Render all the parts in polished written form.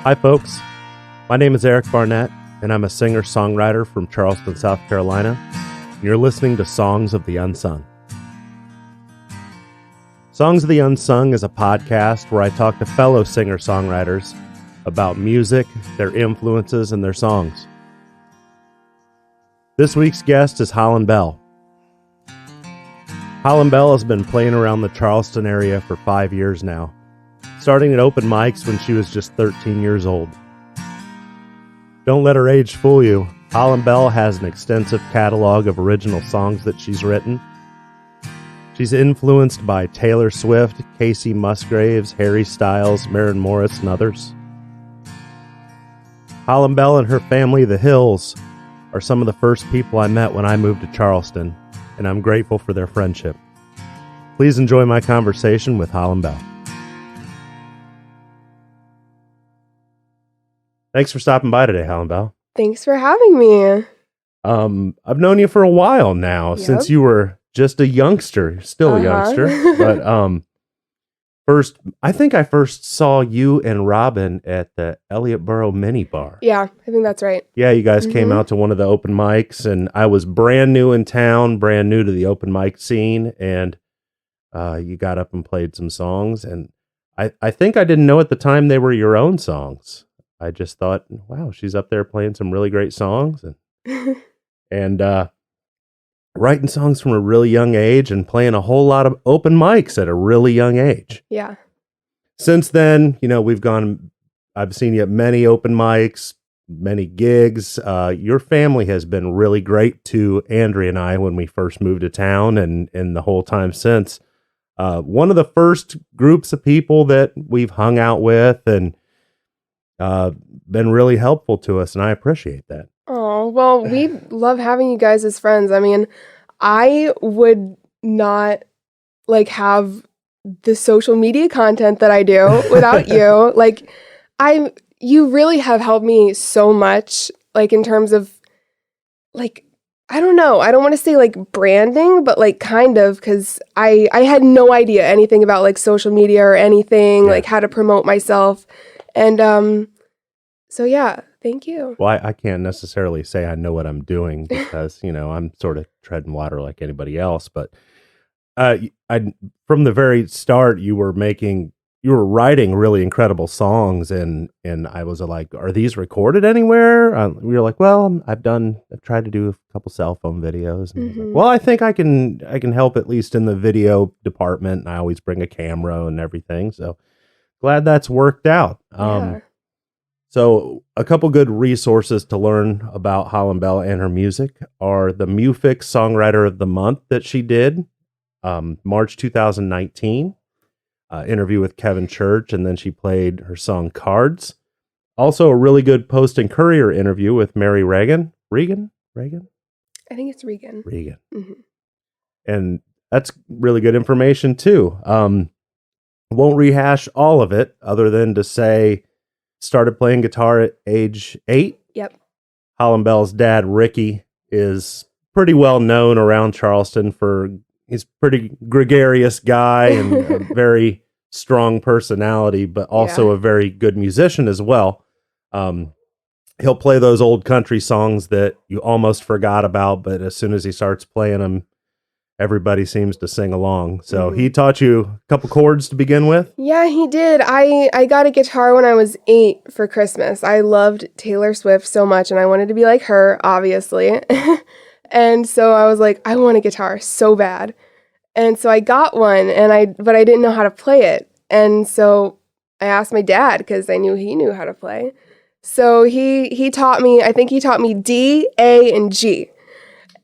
Hi, folks. My name is Eric Barnett, and I'm a singer-songwriter from Charleston, South Carolina. You're listening to Songs of the Unsung. Songs of the Unsung is a podcast where I talk to fellow singer-songwriters about music, their influences, and their songs. This week's guest is Hollyn Belle. Hollyn Belle has been playing around the Charleston area for 5 years now, starting at open mics when she was just 13 years old. Don't let her age fool you. Hollyn Belle has an extensive catalog of original songs that she's written. She's influenced by Taylor Swift, Casey Musgraves, Harry Styles, Maren Morris, and others. Hollyn Belle and her family, the Hills, are some of the first people I met when I moved to Charleston, and I'm grateful for their friendship. Please enjoy my conversation with Hollyn Belle. Thanks for stopping by today, Hollyn Belle. Thanks for having me. I've known you for a while now, since you were just a youngster, still a youngster. But I think I first saw you and Robin at the Elliottboro Mini Bar. Yeah, I think that's right. Yeah, you guys came out to one of the open mics, and I was brand new in town, brand new to the open mic scene, and you got up and played some songs, and I think I didn't know at the time they were your own songs. I just thought, wow, she's up there playing some really great songs and writing songs from a really young age and playing a whole lot of open mics at a really young age. Yeah. Since then, I've seen you at many open mics, many gigs. Your family has been really great to Andrea and I when we first moved to town and the whole time since. One of the first groups of people that we've hung out with and been really helpful to us, and I appreciate that. Oh, well, we love having you guys as friends. I mean, I would not have the social media content that I do without you. You really have helped me so much, in terms of I don't know. I don't want to say branding, but kind of, because I had no idea anything about social media or anything, how to promote myself. And so yeah, thank you. Well, I can't necessarily say I know what I'm doing because, I'm sort of treading water like anybody else. But from the very start, you were writing really incredible songs, and I was like, are these recorded anywhere? We were like, well, I've tried to do a couple cell phone videos. And I was like, well, I think I can help at least in the video department. And I always bring a camera and everything. So glad that's worked out. Yeah. So a couple good resources to learn about Hollyn Belle and her music are the MuFix Songwriter of the Month that she did, March 2019, interview with Kevin Church, and then she played her song Cards. Also a really good Post and Courier interview with Mary Regan. Regan? I think it's Regan. Mm-hmm. And that's really good information too. Won't rehash all of it other than to say, started playing guitar at age 8. Yep. Hollyn Belle's dad, Ricky, is pretty well known around Charleston he's a pretty gregarious guy and a very strong personality, but also a very good musician as well. He'll play those old country songs that you almost forgot about, but as soon as he starts playing them, everybody seems to sing along. So he taught you a couple chords to begin with? Yeah, he did. I got a guitar when I was 8 for Christmas. I loved Taylor Swift so much, and I wanted to be like her, obviously. And so I was like, I want a guitar so bad. And so I got one, but I didn't know how to play it. And so I asked my dad, because I knew he knew how to play. So he taught me, I think he taught me D, A, and G.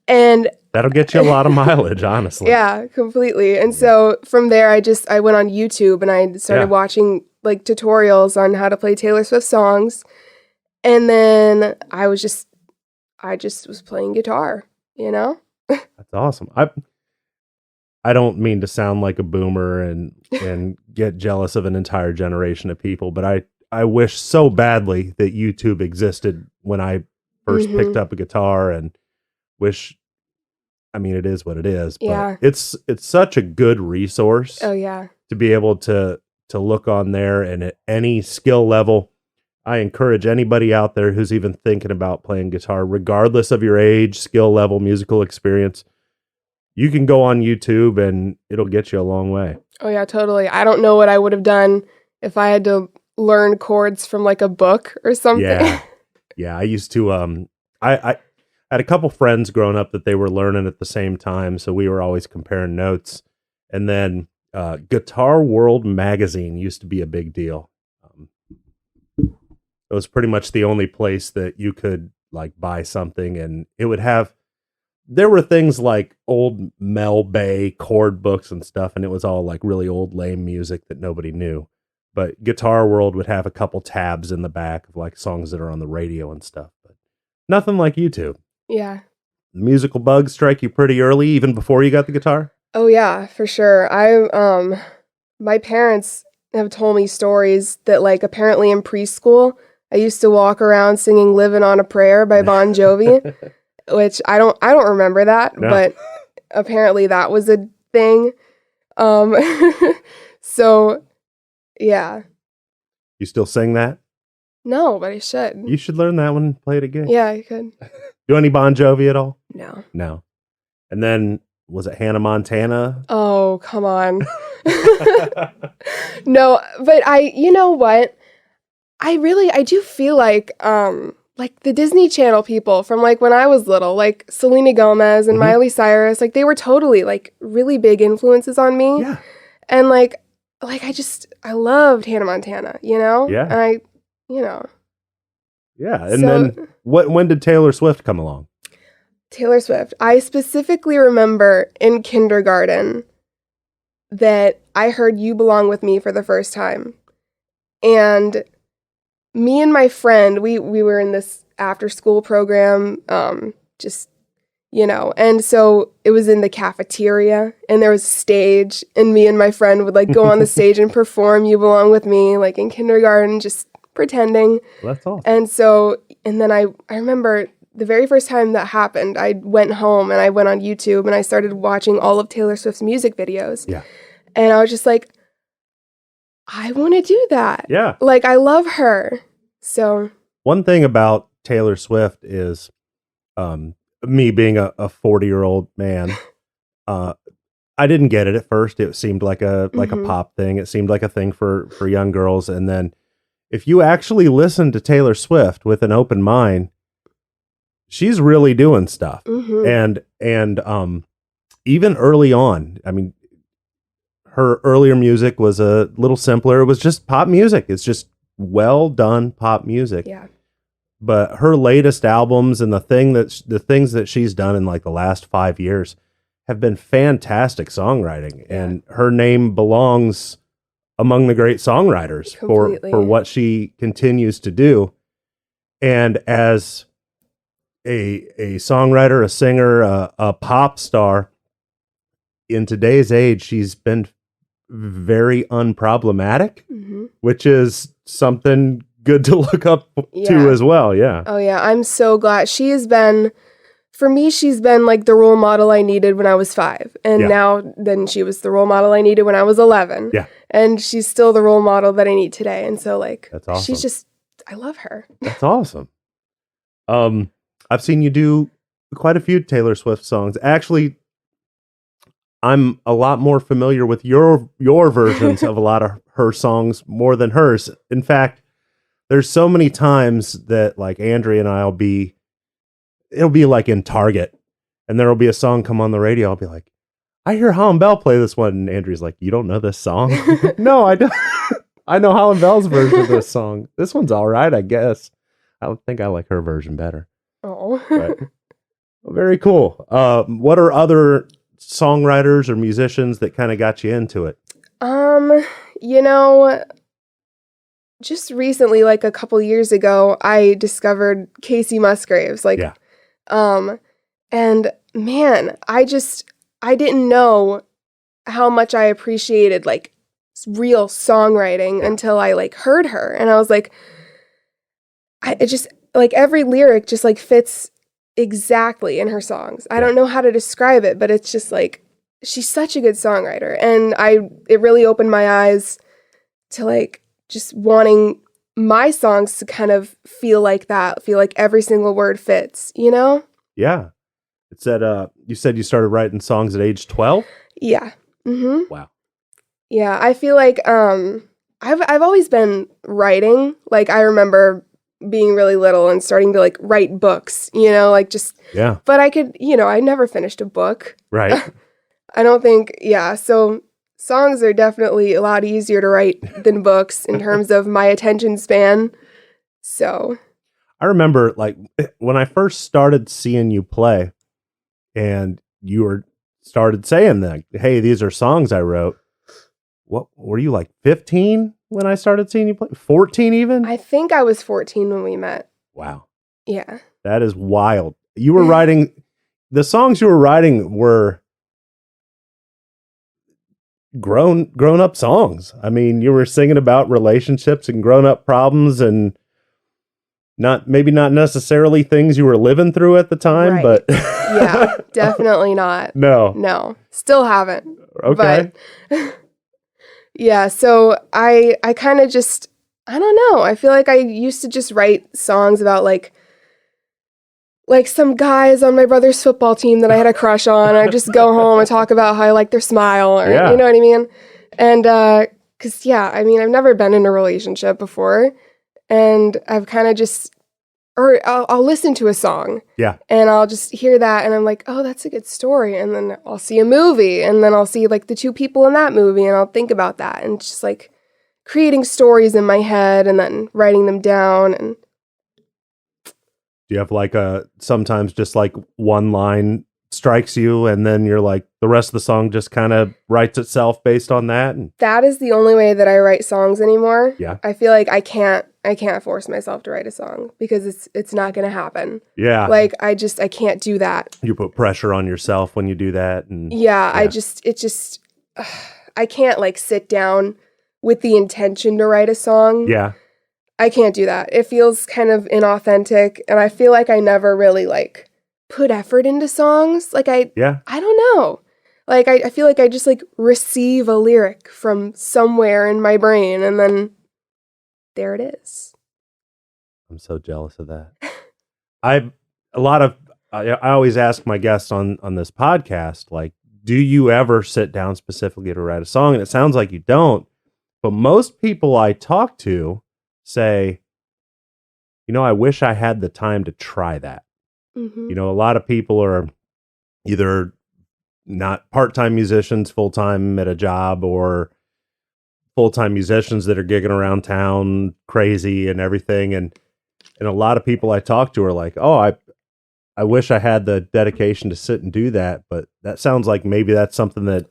And that'll get you a lot of mileage, honestly. Yeah, completely. And so from there, I went on YouTube and I started watching tutorials on how to play Taylor Swift songs. And then I just was playing guitar, That's awesome. I don't mean to sound like a boomer and get jealous of an entire generation of people, but I wish so badly that YouTube existed when I first picked up a guitar, and wish, I mean, it is what it is, but it's such a good resource. Oh yeah. To be able to look on there, and at any skill level, I encourage anybody out there who's even thinking about playing guitar, regardless of your age, skill level, musical experience, you can go on YouTube and it'll get you a long way. Oh yeah, totally. I don't know what I would have done if I had to learn chords from like a book or something. Yeah. Yeah. I used to, I had a couple friends growing up that they were learning at the same time. So we were always comparing notes. And then Guitar World magazine used to be a big deal. It was pretty much the only place that you could like buy something, and it would have, there were things like old Mel Bay chord books and stuff, and it was all like really old lame music that nobody knew. But Guitar World would have a couple tabs in the back of like songs that are on the radio and stuff, but nothing like YouTube. Yeah. The musical bugs strike you pretty early, even before you got the guitar? Oh yeah, for sure. My parents have told me stories that like apparently in preschool, I used to walk around singing "Livin' on a Prayer" by Bon Jovi, which I don't remember that, no. But apparently that was a thing. So yeah. You still sing that? No, but I should. You should learn that one and play it again. Yeah, I could. Do any Bon Jovi at all? No. No. And then, was it Hannah Montana? Oh, come on. No, but you know what? I do feel like the Disney Channel people from like when I was little, like Selena Gomez and Miley Cyrus, like they were totally like really big influences on me. Yeah. And like I loved Hannah Montana, you know? Yeah. And Yeah. And then when did Taylor Swift come along? Taylor Swift. I specifically remember in kindergarten that I heard "You Belong With Me" for the first time. And me and my friend, we were in this after school program, and so it was in the cafeteria and there was a stage and me and my friend would like go on the stage and perform "You Belong With Me" like in kindergarten, just pretending. Well, that's awesome. And then I remember the very first time that happened, I went home and I went on YouTube and I started watching all of Taylor Swift's music videos. Yeah. And I was just like, I want to do that. Yeah. Like, I love her. So. One thing about Taylor Swift is me being a 40-year-old man, I didn't get it at first. It seemed like a pop thing. It seemed like a thing for young girls. And then if you actually listen to Taylor Swift with an open mind, she's really doing stuff. Mm-hmm. And even early on, I mean, her earlier music was a little simpler. It was just pop music. It's just well done pop music. Yeah. But her latest albums and the things that she's done in like the last 5 years have been fantastic songwriting. Yeah. And her name belongs among the great songwriters for what she continues to do. And as a songwriter, a singer, a pop star, in today's age, she's been very unproblematic, which is something good to look up to as well. Yeah. Oh yeah. I'm so glad she's been like the role model I needed when I was 5. And then she was the role model I needed when I was 11. Yeah. And she's still the role model that I need today. And so like, that's awesome. She's just, I love her. That's awesome. I've seen you do quite a few Taylor Swift songs. Actually, I'm a lot more familiar with your versions of a lot of her songs more than hers. In fact, there's so many times that like Andrea and it'll be like in Target and there'll be a song come on the radio. I'll be like, I hear Holland Bell play this one. And Andrea's like, you don't know this song? No, I don't. I know Holland Bell's version of this song. This one's all right, I guess. I don't think I like her version better. Oh, well, very cool. What are other songwriters or musicians that kind of got you into it? Just recently, like a couple years ago, I discovered Casey Musgraves. And man, I didn't know how much I appreciated like real songwriting until I like heard her, and I was like, it just like every lyric just like fits exactly in her songs. I don't know how to describe it, but it's just like she's such a good songwriter, and it really opened my eyes to like just wanting my songs to kind of feel like that, feel like every single word fits, you know? Yeah. It said, you said you started writing songs at age 12? Yeah. Mm-hmm. Wow. Yeah, I feel like I've always been writing. Like I remember being really little and starting to like write books, you know, like just Yeah. but I could, you know, I never finished a book. Right. I don't think, yeah, so songs are definitely a lot easier to write than books in terms of my attention span. So, I remember like when I first started seeing you play and you were started saying that, hey, these are songs I wrote. What were you like 15 when I started seeing you play? 14 even? I think I was 14 when we met. Wow. Yeah. That is wild. You were writing, the songs you were writing were grown up songs. I mean, you were singing about relationships and grown up problems and not necessarily things you were living through at the time, Right. but Yeah, definitely not. No. Still haven't. Okay. But yeah, so I kind of just, I don't know. I feel like I used to just write songs about like some guys on my brother's football team that I had a crush on. I just go home and talk about how I like their smile or, Yeah. you know what I mean? And, cause yeah, I mean, I've never been in a relationship before and I've kind of just, or I'll listen to a song. Yeah. And I'll just hear that and I'm like, oh, that's a good story. And then I'll see a movie and then I'll see like the two people in that movie and I'll think about that and just like creating stories in my head and then writing them down. And Do you have like sometimes just like one line strikes you and then you're like the rest of the song just kind of writes itself based on that? And that is the only way that I write songs anymore. Yeah. I feel like I can't force myself to write a song because it's not going to happen. Yeah. Like I can't do that. You put pressure on yourself when you do that. And Yeah. I can't like sit down with the intention to write a song. Yeah. I can't do that. It feels kind of inauthentic and I feel like I never really like put effort into songs. Like I don't know. Like I feel like I just like receive a lyric from somewhere in my brain and then there it is. I'm so jealous of that. I always ask my guests on this podcast, like, do you ever sit down specifically to write a song? And it sounds like you don't, but most people I talk to say, you know, I wish I had the time to try that. Mm-hmm. You know, a lot of people are either not part-time musicians, full-time at a job, or full-time musicians that are gigging around town crazy and everything. And a lot of people I talk to are like, oh, I wish I had the dedication to sit and do that. But that sounds like maybe that's something that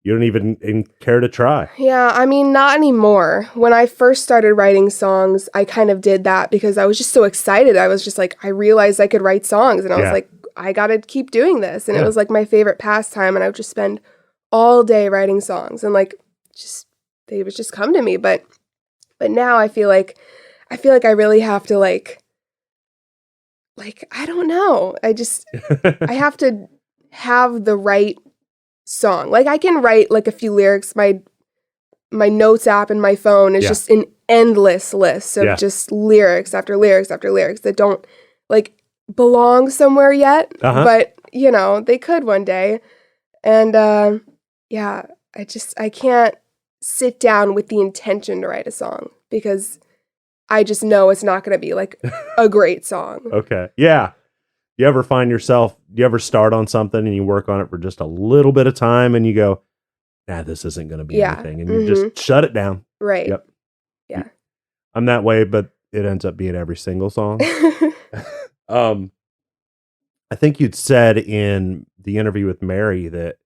you don't even care to try. Yeah, I mean, not anymore. When I first started writing songs, I kind of did that because I was just so excited. I was just like, I realized I could write songs. And I was like, I got to keep doing this. And it was like my favorite pastime. And I would just spend all day writing songs. And like, they would just come to me. But now I feel like I really have to like, I don't know. I have to have the right song. Like I can write like a few lyrics. My notes app in my phone is just an endless list of just lyrics after lyrics after lyrics that don't like belong somewhere yet. But you know, they could one day. And I can't sit down with the intention to write a song because I just know it's not going to be like a great song. Okay. Yeah. You ever start on something and you work on it for just a little bit of time and you go, nah, this isn't going to be anything. And you just shut it down. Right. Yep. Yeah. I'm that way, but it ends up being every single song. I think you'd said in the interview with Mary that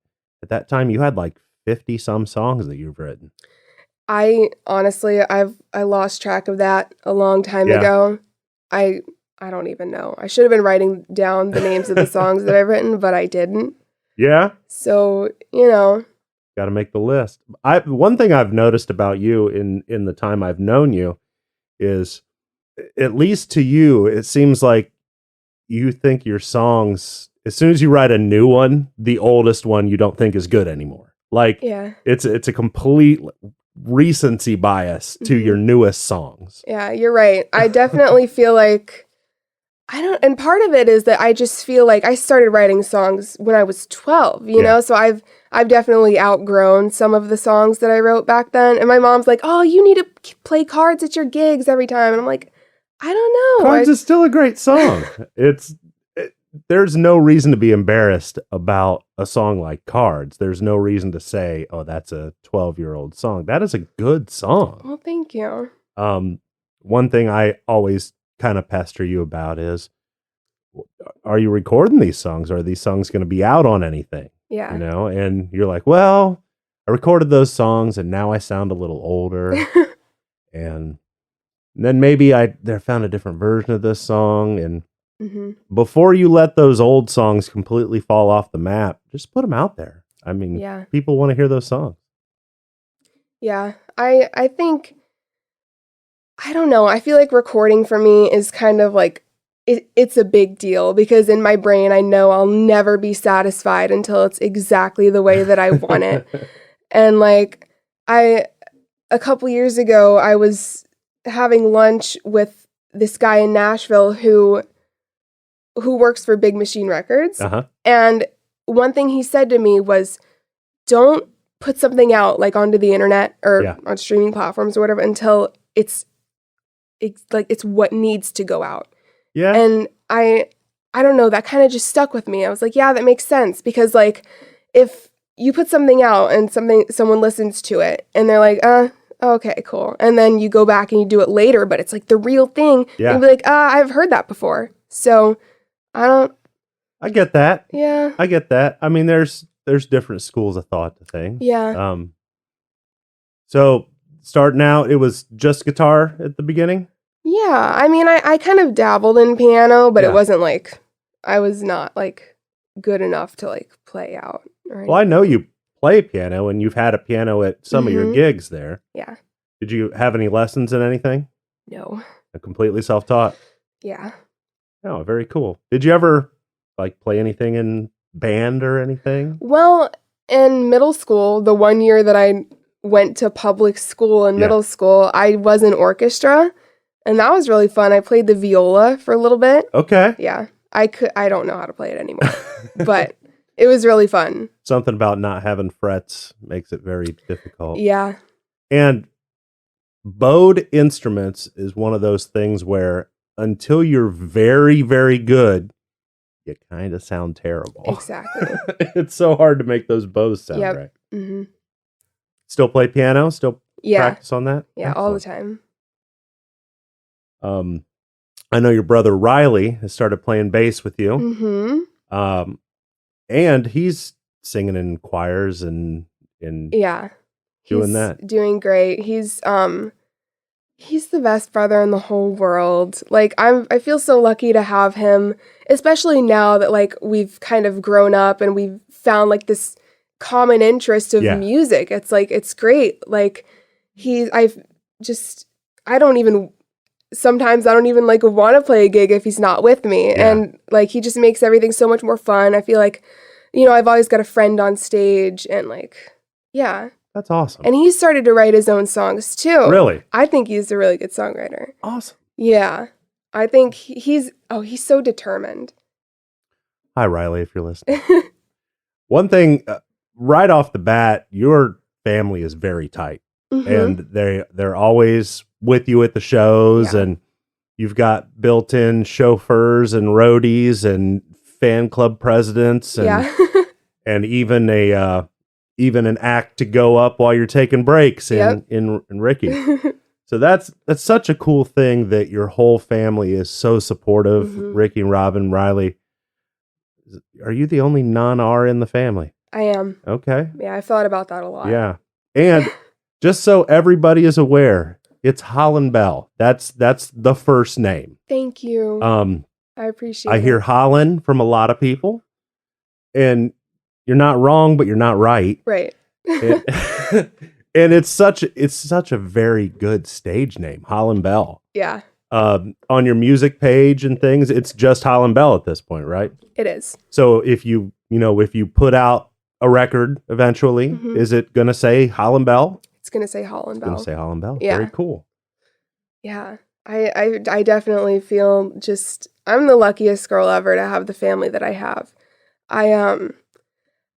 at that time you had like 50 some songs that you've written. I honestly, I lost track of that a long time ago. I don't even know. I should have been writing down the names of the songs that I've written, but I didn't. Yeah. So, you know. Got to make the list. One thing I've noticed about you in the time I've known you is, at least to you, it seems like you think your songs, as soon as you write a new one, the oldest one you don't think is good anymore. Like, it's a complete recency bias to your newest songs. Yeah, you're right. I definitely feel like and part of it is that I just feel like I started writing songs when I was 12, you know? So I've definitely outgrown some of the songs that I wrote back then. And my mom's like, "Oh, you need to play cards at your gigs every time." And I'm like, "I don't know." Cards is still a great song. There's no reason to be embarrassed about a song like Cards. There's no reason to say, "Oh, that's a 12-year-old song." That is a good song. Well, thank you. One thing I always kind of pester you about is, are you recording these songs? Are these songs going to be out on anything? Yeah. You know, and you're like, "Well, I recorded those songs and now I sound a little older." And then maybe I found a different version of this song. And before you let those old songs completely fall off the map, just put them out there. I mean, people want to hear those songs. Yeah. I think, I don't know. I feel like recording for me is kind of like, it's a big deal because in my brain, I know I'll never be satisfied until it's exactly the way that I want it. And like, a couple years ago, I was having lunch with this guy in Nashville who works for Big Machine Records. And one thing he said to me was, don't put something out like onto the internet or on streaming platforms or whatever until it's what needs to go out. Yeah. And I don't know, that kind of just stuck with me. I was like, yeah, that makes sense. Because like, if you put something out and someone listens to it and they're like, okay, cool. And then you go back and you do it later, but it's like the real thing. Yeah. You'll be like, I've heard that before. So I get that. Yeah. I get that. I mean, there's different schools of thought to things. Yeah. So starting out, it was just guitar at the beginning? Yeah. I mean, I kind of dabbled in piano, but it wasn't like, I was not like good enough to like play out. Well, I know you play piano and you've had a piano at some of your gigs there. Yeah. Did you have any lessons in anything? No. Completely self-taught? Yeah. Oh, very cool. Did you ever like play anything in band or anything? Well, in middle school, the 1 year that I went to public school in middle school, I was in orchestra and that was really fun. I played the viola for a little bit. Okay. Yeah. I don't know how to play it anymore, but it was really fun. Something about not having frets makes it very difficult. Yeah. And bowed instruments is one of those things where until you're very, very good, you kind of sound terrible. Exactly. It's so hard to make those bows sound right. Mm-hmm. Still play piano? Still practice on that? Yeah, all the time. I know your brother Riley has started playing bass with you. Mm-hmm. And he's singing in choirs and doing that. Doing great. He's the best brother in the whole world. Like I feel so lucky to have him, especially now that like we've kind of grown up and we've found like this common interest of music. It's like it's great. Like sometimes I don't even like want to play a gig if he's not with me. Yeah. And like he just makes everything so much more fun. I feel like, you know, I've always got a friend on stage and like, yeah. That's awesome. And he started to write his own songs too. Really? I think he's a really good songwriter. Awesome. Yeah. I think he's so determined. Hi, Riley, if you're listening. One thing, right off the bat, your family is very tight. And they're always with you at the shows, and you've got built-in chauffeurs and roadies and fan club presidents and and even an act to go up while you're taking breaks in Ricky. So that's such a cool thing that your whole family is so supportive. Ricky and Robin, Riley. Are you the only non-R in the family? I am. Okay. Yeah, I thought about that a lot. Yeah. And just so everybody is aware, it's Holland Bell. That's the first name. Thank you. I appreciate it. I hear Holland from a lot of people. And you're not wrong, but you're not right. Right. And it's such a very good stage name, Hollyn Belle. Yeah. On your music page and things, it's just Hollyn Belle at this point, right? It is. So if you put out a record eventually, is it going to say Hollyn Belle? It's It's going to say Holland Bell. Going to say Holland Bell. Yeah. Very cool. Yeah. I definitely feel I'm the luckiest girl ever to have the family that I have. I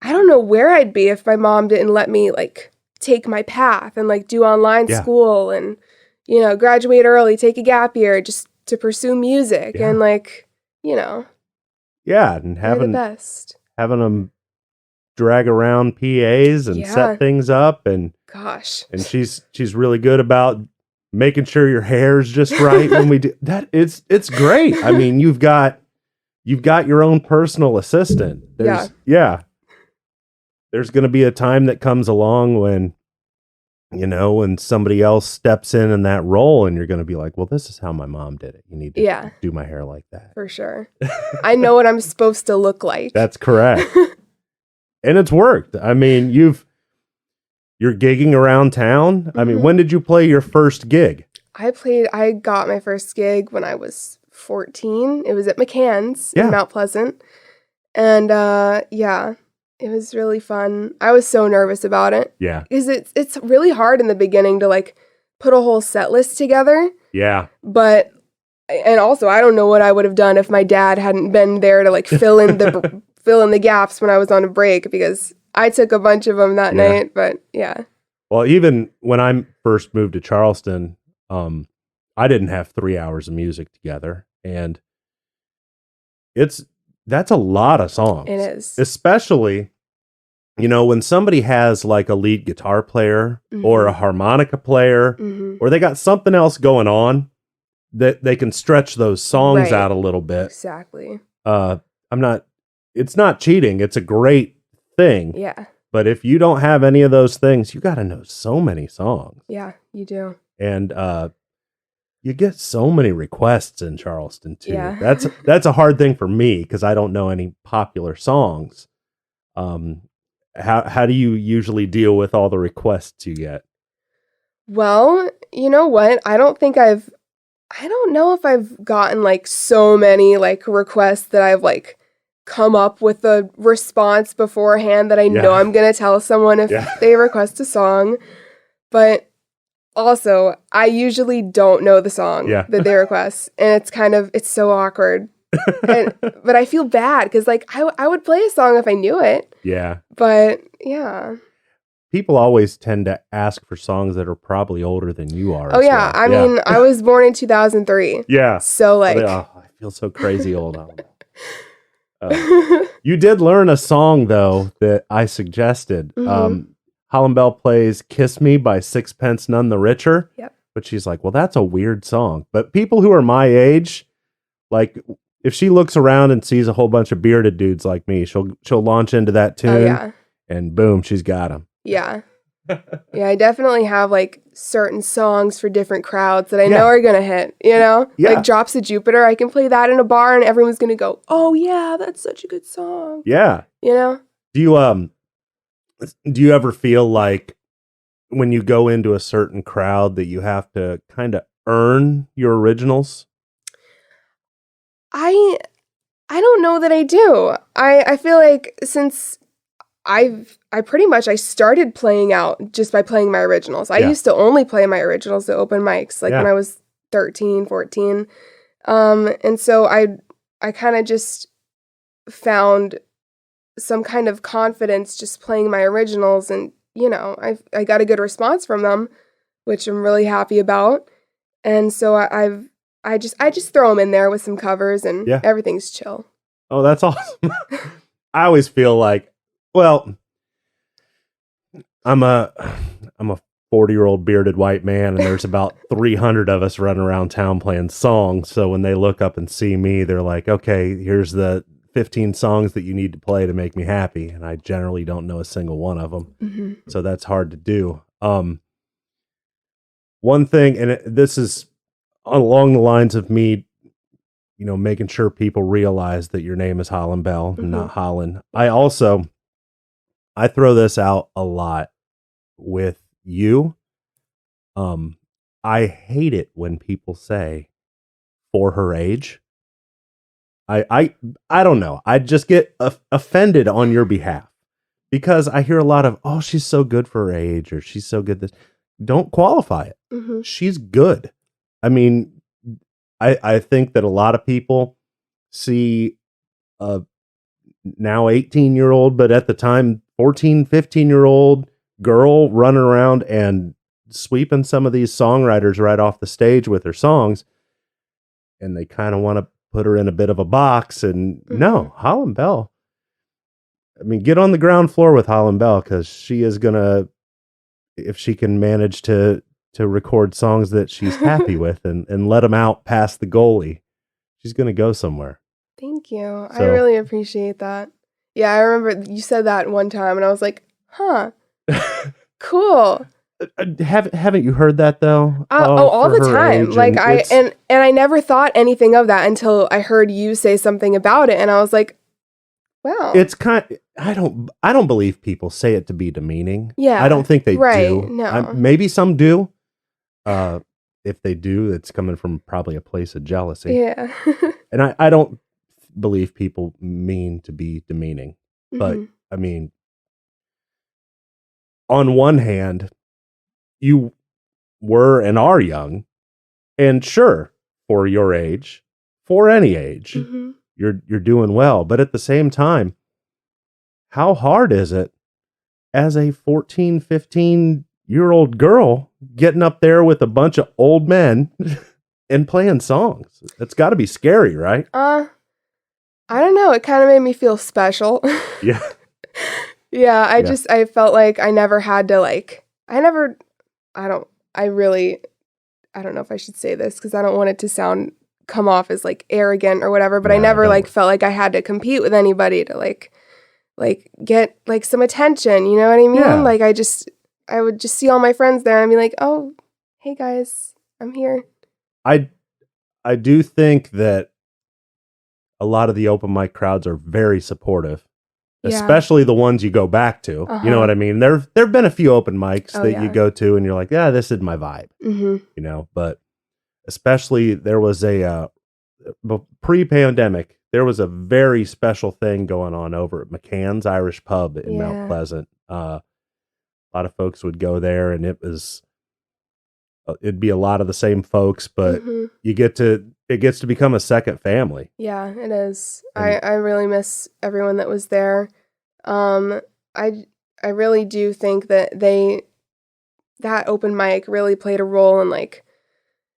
don't know where I'd be if my mom didn't let me like take my path and like do online school and, you know, graduate early, take a gap year just to pursue music and like, you know. Yeah. And having the best. Having them drag around PAs and set things up and gosh. And she's really good about making sure your hair's just right when we do that. It's great. I mean, you've got your own personal assistant. There's going to be a time that comes along when, you know, when somebody else steps in that role and you're going to be like, well, this is how my mom did it. You need to do my hair like that. For sure. I know what I'm supposed to look like. That's correct. And it's worked. I mean, you're gigging around town. I mean, when did you play your first gig? I got my first gig when I was 14. It was at McCann's in Mount Pleasant. And it was really fun. I was so nervous about it. Yeah. Because it's really hard in the beginning to like put a whole set list together. Yeah. And also I don't know what I would have done if my dad hadn't been there to like fill in the gaps when I was on a break, because I took a bunch of them that night, but yeah. Well, even when I first moved to Charleston, I didn't have 3 hours of music together, and that's a lot of songs. It is. Especially, you know, when somebody has like a lead guitar player or a harmonica player, or they got something else going on that they can stretch those songs out a little bit. Exactly. It's not cheating. It's a great thing. Yeah. But if you don't have any of those things, you got to know so many songs. Yeah, you do. And you get so many requests in Charleston too. Yeah. That's a hard thing for me because I don't know any popular songs. How do you usually deal with all the requests you get? Well, you know what? I don't know if I've gotten like so many like requests that I've like come up with a response beforehand that I know I'm going to tell someone if they request a song. But also, I usually don't know the song that they request. And it's so awkward. But I feel bad because like I would play a song if I knew it. Yeah. But yeah. People always tend to ask for songs that are probably older than you are. Oh, yeah. I mean, I was born in 2003. Yeah. So like. I feel so crazy old. You did learn a song, though, that I suggested. Hollyn Belle plays Kiss Me by Sixpence None the Richer. Yep. But she's like, well, that's a weird song. But people who are my age, like, if she looks around and sees a whole bunch of bearded dudes like me, she'll launch into that tune. Oh, yeah. And boom, she's got them. Yeah. Yeah, I definitely have, like, certain songs for different crowds that I know are going to hit, you know? Yeah. Like, Drops of Jupiter, I can play that in a bar and everyone's going to go, oh, yeah, that's such a good song. Yeah. You know? Do you ever feel like when you go into a certain crowd that you have to kind of earn your originals? I don't know that I do. I feel like since I started playing out just by playing my originals. I used to only play my originals at open mics, like when I was 13, 14. And so I kind of just found some kind of confidence just playing my originals, and you know, I got a good response from them, which I'm really happy about. And so I just throw them in there with some covers and everything's chill. Oh, that's awesome. I always feel like, well, I'm a 40-year-old bearded white man, and there's about 300 of us running around town playing songs. So when they look up and see me, they're like, okay, here's the 15 songs that you need to play to make me happy. And I generally don't know a single one of them. Mm-hmm. So that's hard to do. One thing, and this is along the lines of me, you know, making sure people realize that your name is Hollyn Belle, not Hollyn. I throw this out a lot with you. I hate it when people say for her age. I don't know. I just get offended on your behalf because I hear a lot of, oh, she's so good for her age, or she's so good this. don't qualify it. Mm-hmm. She's good. I mean, I think that a lot of people see a now 18-year-old, but at the time 14, 15-year-old girl running around and sweeping some of these songwriters right off the stage with her songs, and they kind of want to put her in a bit of a box. And no, Holland Bell, I mean, get on the ground floor with Holland Bell, because she is gonna, if she can manage to record songs that she's happy with and let them out past the goalie, she's gonna go somewhere. Thank you. I So- really appreciate that. Yeah, I remember you said that one time, and I was like, huh, cool. Haven't you heard that though? All for the her time. age, Like and it's- and I never thought anything of that until I heard you say something about it, and I was like, wow. it's I don't believe people say it to be demeaning. Yeah, I don't think they right, do. no. Maybe some do. If they do, it's coming from probably a place of jealousy. Yeah. And I don't believe people mean to be demeaning. But Mhm. I mean, on one hand, you were and are young, and sure, for your age, for any age, Mhm. you're doing well. But at the same time, how hard is it as a 14, 15-year-old girl getting up there with a bunch of old men and playing songs? It's got to be scary, right? I don't know. It kind of made me feel special. Yeah. Yeah, Yeah. I felt like I never had to I don't know if I should say this because I don't want it to come off as arrogant or whatever, but I No, never don't. felt like I had to compete with anybody to get some attention, you know what I mean? Yeah. I would just see all my friends there and be like, "Oh, hey guys, I'm here." I do think that a lot of the open mic crowds are very supportive, Yeah. especially the ones you go back to. You Uh-huh. know what I mean? There've been a few open mics Oh, that yeah. you go to and you're like, yeah, this is my vibe, Mhm. you know. But especially there was pre-pandemic, there was a very special thing going on over at McCann's Irish Pub in Mount Yeah. Pleasant. A lot of folks would go there, and it'd be a lot of the same folks, but Mhm. it gets to become a second family. Yeah, it is. And- I really miss everyone that was there. I really do think that that open mic really played a role in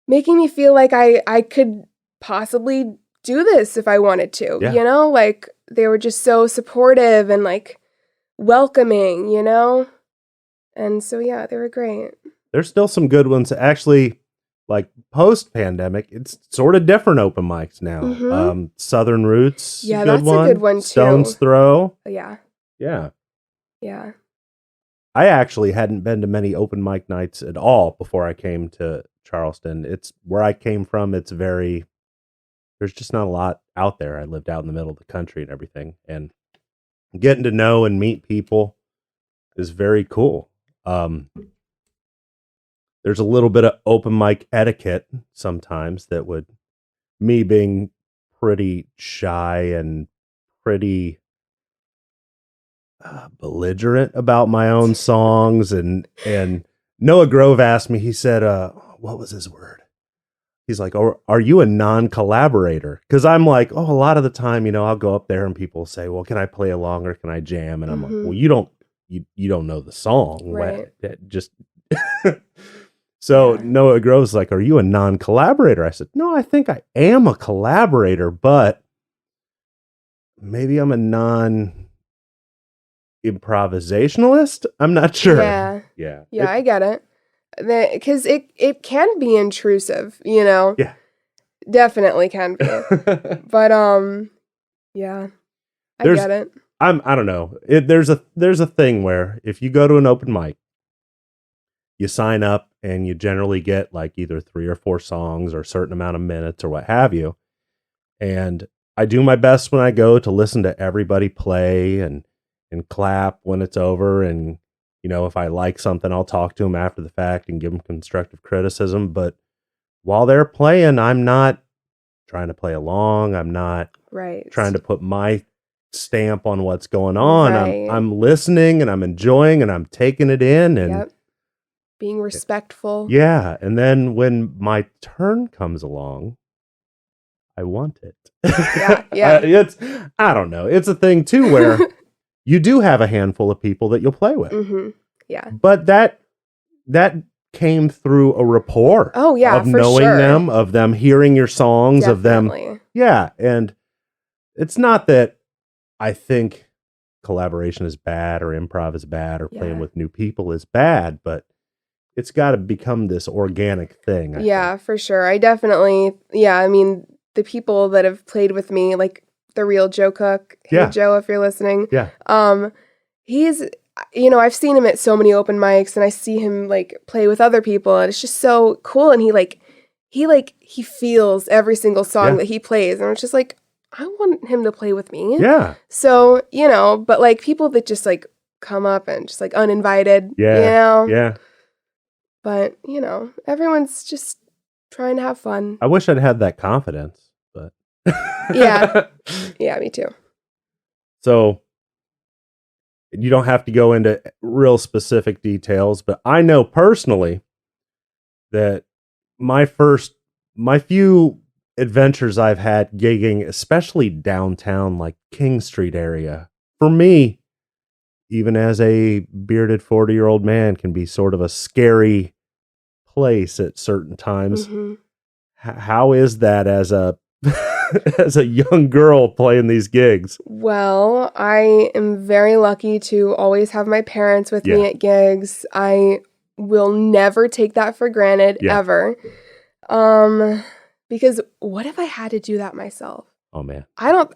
making me feel like I could possibly do this if I wanted to. Yeah. You know, they were just so supportive and welcoming, you know? And so yeah, they were great. There's still some good ones. Actually, post-pandemic, it's sort of different open mics now. Mhm. Southern Roots, Yeah, good that's a good one, too. Stone's Throw. Yeah. Yeah. Yeah. I actually hadn't been to many open mic nights at all before I came to Charleston. It's where I came from. There's just not a lot out there. I lived out in the middle of the country and everything, and getting to know and meet people is very cool. There's a little bit of open mic etiquette sometimes me being pretty shy and pretty belligerent about my own songs. And Noah Grove asked me, he said, what was his word? He's like, are you a non-collaborator? Because I'm like, a lot of the time, I'll go up there and people say, well, can I play along or can I jam? And I'm like, well, you don't know the song. Right. Just So Yeah. Noah Grove's like, are you a non-collaborator? I said, no, I think I am a collaborator, but maybe I'm a non-improvisationalist. I'm not sure. Yeah. Yeah. Yeah, I get it. Because it can be intrusive, you know? Yeah. Definitely can be. But, yeah. I There's- get it. I don't know. There's a thing where if you go to an open mic, you sign up and you generally get either 3 or 4 songs or a certain amount of minutes or what have you. And I do my best when I go to listen to everybody play and clap when it's over. And, if I like something, I'll talk to them after the fact and give them constructive criticism. But while they're playing, I'm not trying to play along. I'm not Right. trying to put my stamp on what's going on. Right. I'm listening and I'm enjoying and I'm taking it in. And Yep. being respectful. Yeah. And then when my turn comes along, I want it. Yeah. I don't know. It's a thing too where you do have a handful of people that you'll play with. Mm-hmm. Yeah. But that came through a rapport. Oh yeah, of knowing them, of them hearing your songs, Definitely. of them. Yeah. And it's not that I think collaboration is bad or improv is bad or playing with new people is bad, but it's got to become this organic thing. I think. For sure. I mean, the people that have played with me, like the real Joe Cook. Hey, Joe, if you're listening. Yeah. He's, I've seen him at so many open mics, and I see him like play with other people, and it's just so cool. And he feels every single song that he plays, and it's just like, I want him to play with me. Yeah. So, but like people that just like come up and just like uninvited. Yeah. Yeah. But, everyone's just trying to have fun. I wish I'd had that confidence, but. Yeah. Yeah, me too. So you don't have to go into real specific details, but I know personally that my few adventures I've had gigging, especially downtown, like King Street area, for me, even as a bearded 40-year-old man, can be sort of a scary place at certain times. Mm-hmm. How is that as a as a young girl playing these gigs? Well, I am very lucky to always have my parents with me at gigs. I will never take that for granted, ever. Because what if I had to do that myself? Oh man. I don't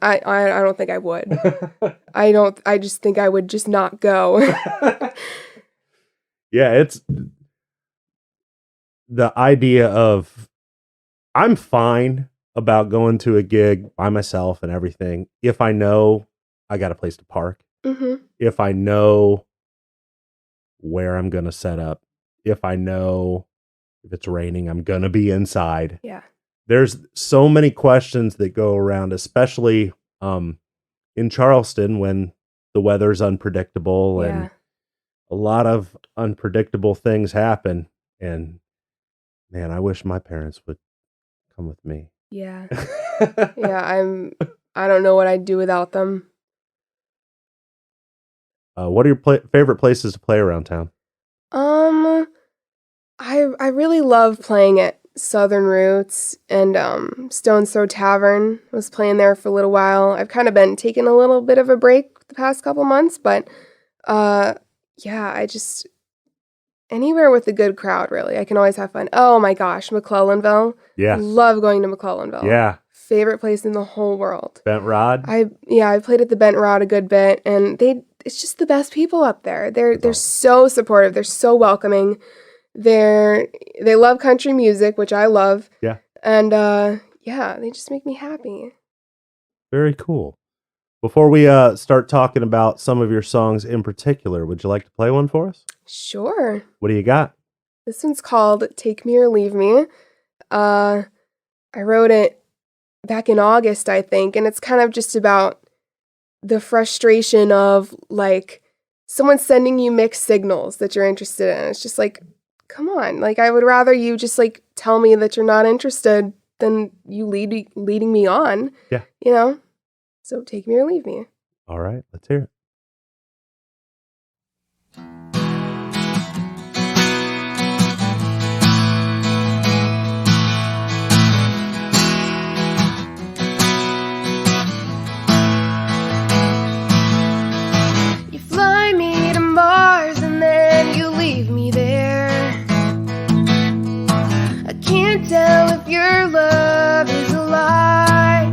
think I would. I just think I would just not go. Yeah, it's the idea of I'm fine about going to a gig by myself and everything if I know I got a place to park. Mm-hmm. If I know where I'm going to set up. If I know if it's raining, I'm going to be inside. Yeah. There's so many questions that go around, especially in Charleston when the weather's unpredictable and a lot of unpredictable things happen. And man, I wish my parents would come with me. Yeah. I don't know what I'd do without them. What are your favorite places to play around town? I really love playing at Southern Roots and Stone's Throw Tavern. I was playing there for a little while. I've kind of been taking a little bit of a break the past couple months, but I just anywhere with a good crowd, really. I can always have fun. Oh my gosh, Belle. Yeah. Love going to Belle. Yeah. Favorite place in the whole world. Bent Rod? I played at the Bent Rod a good bit, and it's just the best people up there. They're so supportive. They're so welcoming. They love country music, which I love. Yeah. And they just make me happy. Very cool. Before we start talking about some of your songs in particular, would you like to play one for us? Sure. What do you got? This one's called Take Me or Leave Me. I wrote it back in August, I think, and it's kind of just about the frustration of, like, someone sending you mixed signals that you're interested in. It's just like, come on. Like, I would rather you just, like, tell me that you're not interested than you leading me on. Yeah. So take me or leave me. All right, let's hear it. You fly me to Mars and then you leave me there. I can't tell if your love is a lie.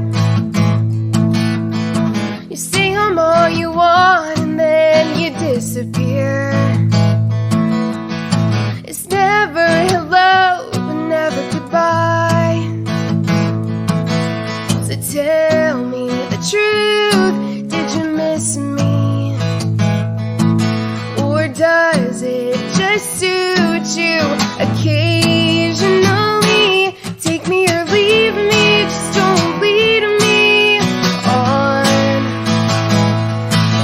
You say I'm all you want and then you disappear. It's never hello, but never goodbye. So tell me the truth, did you miss me? Or does it just suit you occasionally? Take me or leave me, just don't lead me on.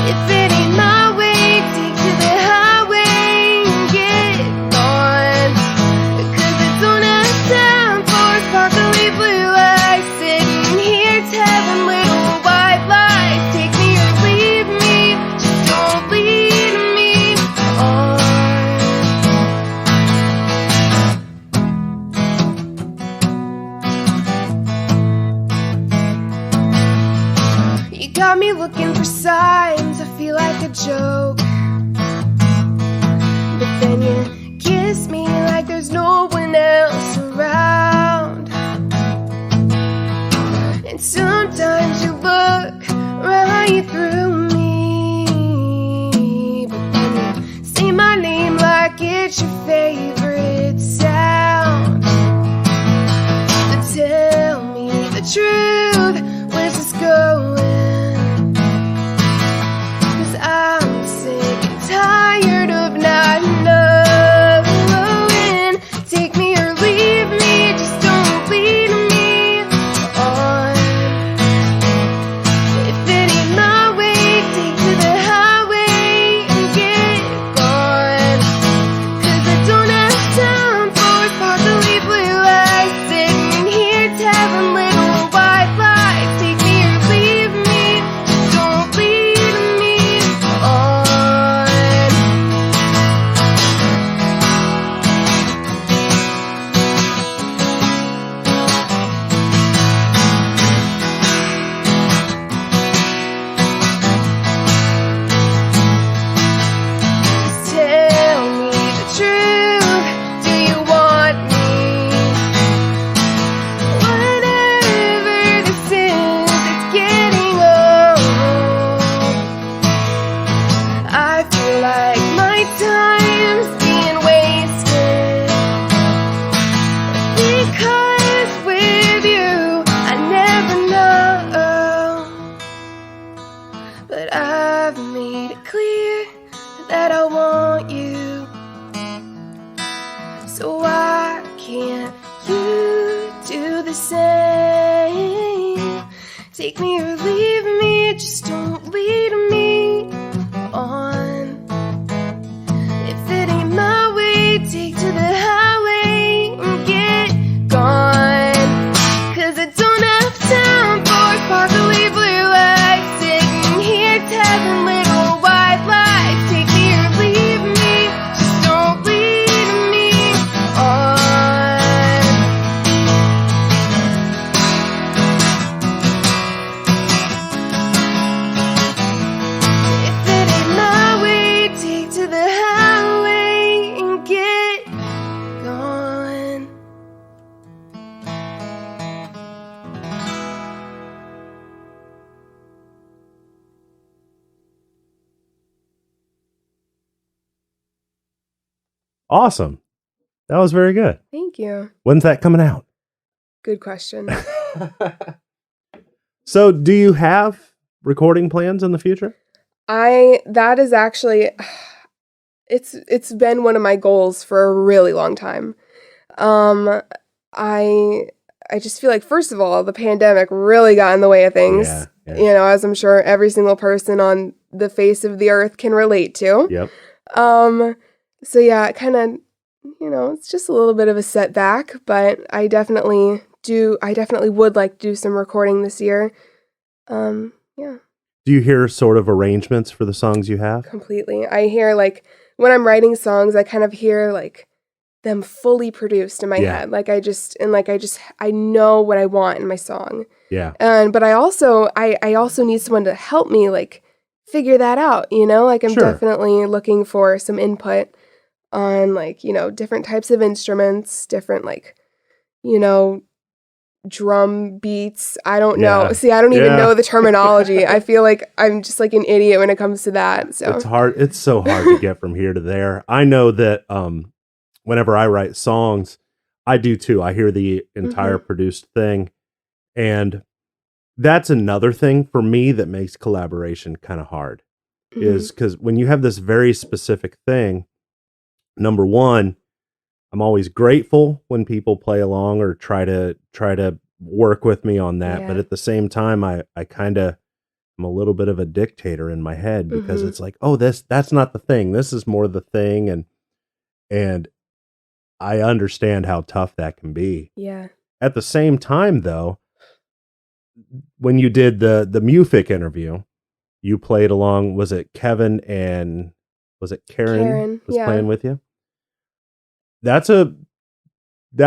If it ain't my way, take to the highway and get on. got me looking for signs. I feel like a joke, but then you kiss me like there's no one else around. And sometimes you look right through me, but then you say my name like it's your favorite sound. But tell me the truth, where's this going? 'Cause I'm sick and tired of not knowing. Take me or leave me, just don't lead me on. If it ain't my way, take to the highway and get gone. 'Cause I don't have time for sparkly blue eyes sitting here telling little white lies. Take me or leave me, just don't lead me on. Tell me the truth, do you want me? Whatever this is, it's getting old. I feel like my time's being wasted, because with you I never know. But I've made it clear that I want you, so why can't you do the same? Take me or leave me, just don't lead me on. If it ain't my way, take to the highway and get gone. 'Cause I don't have time for sparkly blue eyes sitting here telling little white lies. Take me or leave me, just don't lead me on. If it ain't my way, take to the highway and get gone. Awesome. That was very good. Thank you. When's that coming out? Good question. So, do you have recording plans in the future? That is actually, it's been one of my goals for a really long time. I just feel like, first of all, the pandemic really got in the way of things. Yeah. You know, as I'm sure every single person on the face of the earth can relate to. Yep. So yeah, it kind of, it's just a little bit of a setback, but I definitely would like to do some recording this year. Yeah. Do you hear sort of arrangements for the songs you have? Completely. I hear, like, when I'm writing songs, I kind of hear, like, them fully produced in my head. I know what I want in my song. Yeah. But I also need someone to help me, like, figure that out, Like, I'm Sure. definitely looking for some input on, like, different types of instruments, different, like, drum beats. I don't know. Yeah. See, I don't even Yeah. know the terminology. I feel like I'm just like an idiot when it comes to that. So It's hard. It's so hard to get from here to there. I know that whenever I write songs, I do too. I hear the entire produced thing. And that's another thing for me that makes collaboration kind of hard. Is because when you have this very specific thing, number one, I'm always grateful when people play along or try to work with me on that. Yeah. But at the same time, I kind of am a little bit of a dictator in my head because it's like, oh, that's not the thing. This is more the thing. And I understand how tough that can be. Yeah. At the same time, though, when you did the Mufic interview, you played along. Was it Kevin and was it Karen was yeah. playing with you? That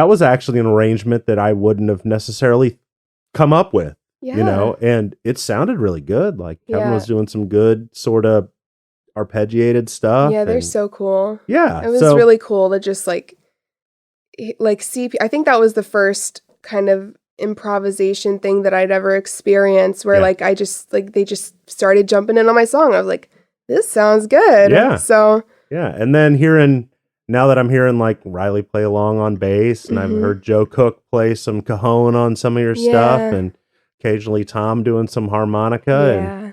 was actually an arrangement that I wouldn't have necessarily come up with. Yeah. you know, and it sounded really good. Like Kevin Yeah. was doing some good sort of arpeggiated stuff. Yeah, they're and so cool. yeah, It was so really cool to just like see. I think that was the first kind of improvisation thing that I'd ever experienced where Yeah. like I just like they just started jumping in on my song. I was like, this sounds good. Yeah. So yeah, and then now that I'm hearing like Riley play along on bass, and I've Mhm. heard Joe Cook play some cajon on some of your stuff, Yeah. and occasionally Tom doing some harmonica. And yeah.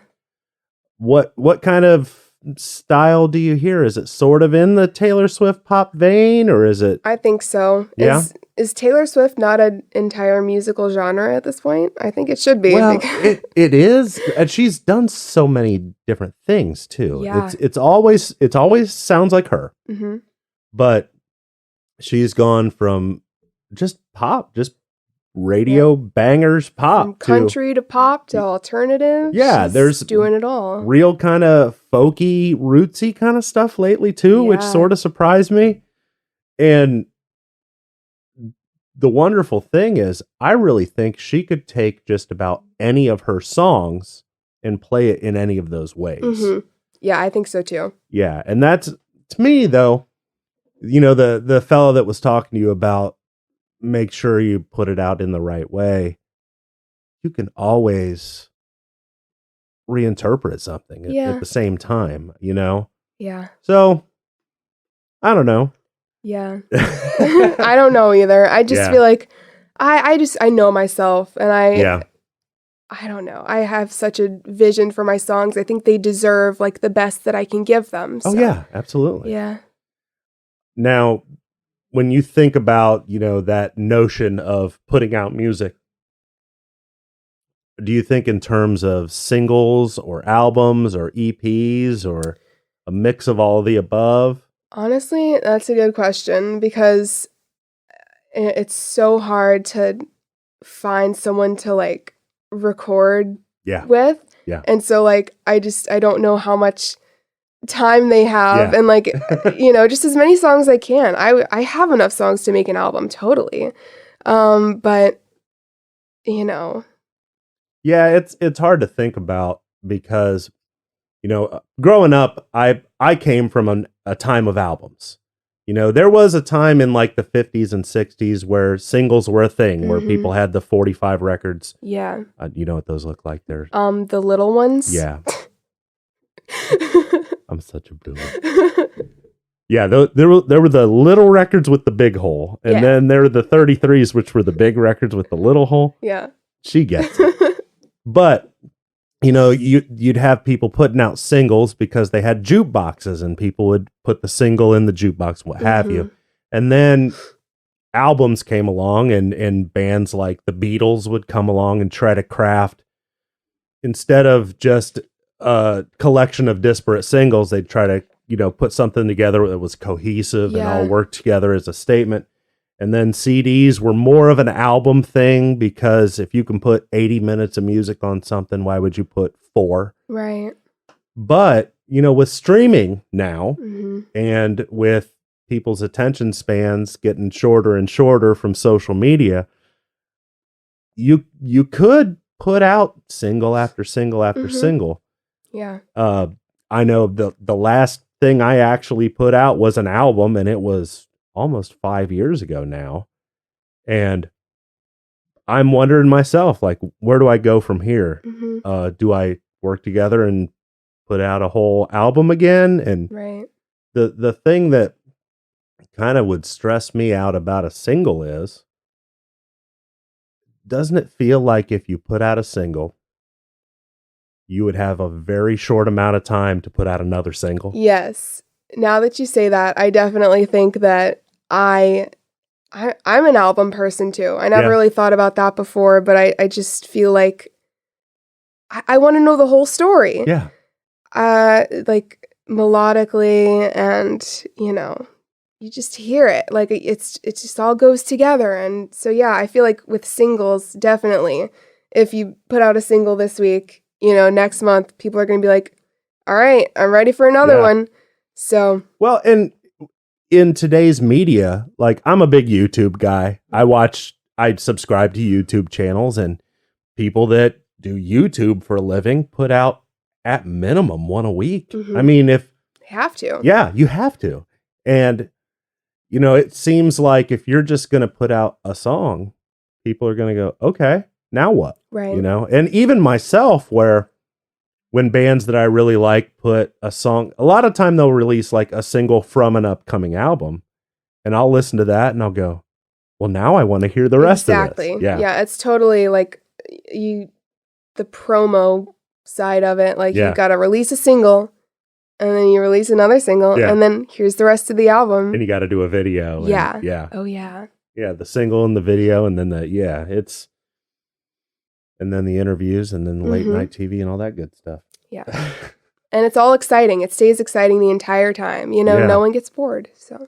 what kind of style do you hear? Is it sort of in the Taylor Swift pop vein, or is it? I think so. Yeah? Is Taylor Swift not an entire musical genre at this point? I think it should be. Well, it is, and she's done so many different things too. Yeah. It's always sounds like her, hmm but she's gone from just pop, just radio bangers pop, From country to pop to alternative. Yeah, she's there's doing it all. real kind of folky, rootsy kind of stuff lately too, which Yeah. sort of surprised me. And the wonderful thing is, I really think she could take just about any of her songs and play it in any of those ways. Mhm. Yeah, I think so too. Yeah, and that's, to me though, you know, the fellow that was talking to you about make sure you put it out in the right way. You can always reinterpret something Yeah. at the same time, you know? Yeah. So, I don't know. Yeah. I don't know either. I just Yeah. feel like I know myself and Yeah. I don't know. I have such a vision for my songs. I think they deserve like the best that I can give them. Oh, So, yeah, absolutely. Yeah. Now, when you think about, you know, that notion of putting out music, do you think in terms of singles or albums or EPs or a mix of all of the above? Honestly, that's a good question because it's so hard to find someone to like record Yeah. with. Yeah. And so like I don't know how much time they have Yeah. and like just as many songs as I can. I have enough songs to make an album totally. But Yeah, it's hard to think about because, you know, growing up, I came from a time of albums. You know, there was a time in like the 50s and 60s where singles were a thing, where Mhm. people had the 45 records. yeah. You know what those look like? They're, The little ones. yeah, I'm such a boomer. Yeah, there were the little records with the big hole, and Yeah. then there were the 33s, which were the big records with the little hole. yeah. She gets it. But, you know, you'd have people putting out singles because they had jukeboxes, and people would put the single in the jukebox, what have you. And then albums came along, and bands like the Beatles would come along and try to craft, instead of just a collection of disparate singles, they'd try to, you know, put something together that was cohesive and all Yeah. worked together as a statement. And then CDs were more of an album thing because if you can put 80 minutes of music on something, why would you put 4? Right. But, you know, with streaming now hmm and with people's attention spans getting shorter and shorter from social media, you could put out single after single after Mhm. single. Yeah. I know the last thing I actually put out was an album, and it was almost 5 years ago now. And I'm wondering myself, like, where do I go from here? hmm Do I work together and put out a whole album again? And Right. the thing that kind of would stress me out about a single is, doesn't it feel like if you put out a single, you would have a very short amount of time to put out another single? Yes. Now that you say that, I definitely think that I'm an album person too. I never Yeah. really thought about that before, but I just feel like I want to know the whole story. Yeah. Like melodically, and you just hear it. Like it just all goes together. And so yeah, I feel like with singles, definitely, if you put out a single this week, next month people are gonna be like, all right, I'm ready for another Yeah. one. So Well, and in today's media, like, I'm a big YouTube guy. I subscribe to YouTube channels, and people that do YouTube for a living, put out at minimum one a week. Mhm. I mean, if Have to. yeah, you have to. And, you know, it seems like if you're just going to put out a song, people are going to go, okay, now what? Right. You know, and even myself, where when bands that I really like put a song, a lot of time they'll release like a single from an upcoming album, and I'll listen to that and I'll go, well, now I want to hear the rest of this. Yeah, it's totally like the promo side of it. Like you got to release a single, and then you release another single, and then here's the rest of the album. And you got to do a video. Yeah. And, yeah. Oh yeah. Yeah, the single and the video, and then and then the interviews, and then the late night TV and all that good stuff. Yeah. And it's all exciting. It stays exciting the entire time. You know, no one gets bored. So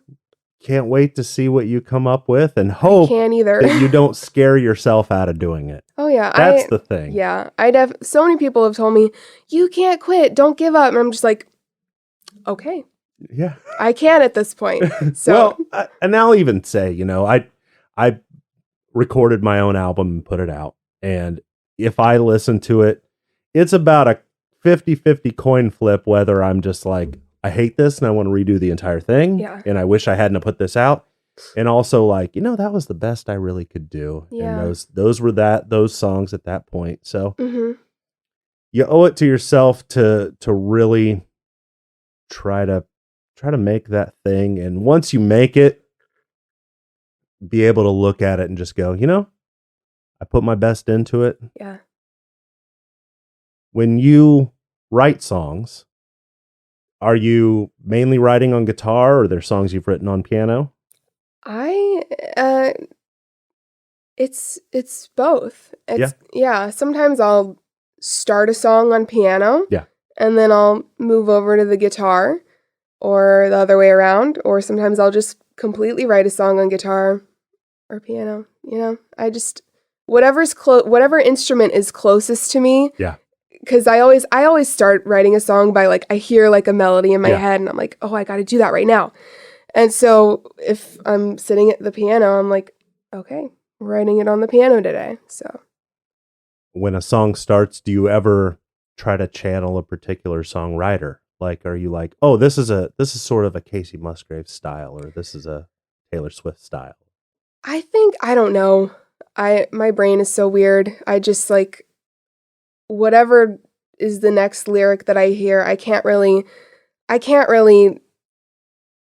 can't wait to see what you come up with, and hope can't either. that you don't scare yourself out of doing it. Oh yeah. That's the thing. Yeah. So many people have told me, you can't quit, don't give up. And I'm just like, okay. Yeah. I can at this point. So and I'll even say, you know, I recorded my own album and put it out. And if I listen to it, it's about a 50-50 coin flip whether I'm just like, I hate this and I want to redo the entire thing. Yeah. And I wish I hadn't put this out. And also like, you know, that was the best I really could do. Yeah. And those were those songs at that point. So you owe it to yourself to really try to make that thing. And once you make it, be able to look at it and just go, you know, I put my best into it. Yeah. When you write songs, are you mainly writing on guitar, or are there songs you've written on piano? It's both. Sometimes I'll start a song on piano. Yeah. And then I'll move over to the guitar, or the other way around, or sometimes I'll just completely write a song on guitar or piano. You know, I just whatever instrument is closest to me. Yeah. Because I always start writing a song by like, I hear like a melody in my head and I'm like, oh, I got to do that right now. And so if I'm sitting at the piano, I'm like, okay, I'm writing it on the piano today. So when a song starts, do you ever try to channel a particular songwriter? Like, are you like, oh, this is sort of a Casey Musgrave style, or this is a Taylor Swift style? I don't know. My brain is so weird. I just like, whatever is the next lyric that I hear, I can't really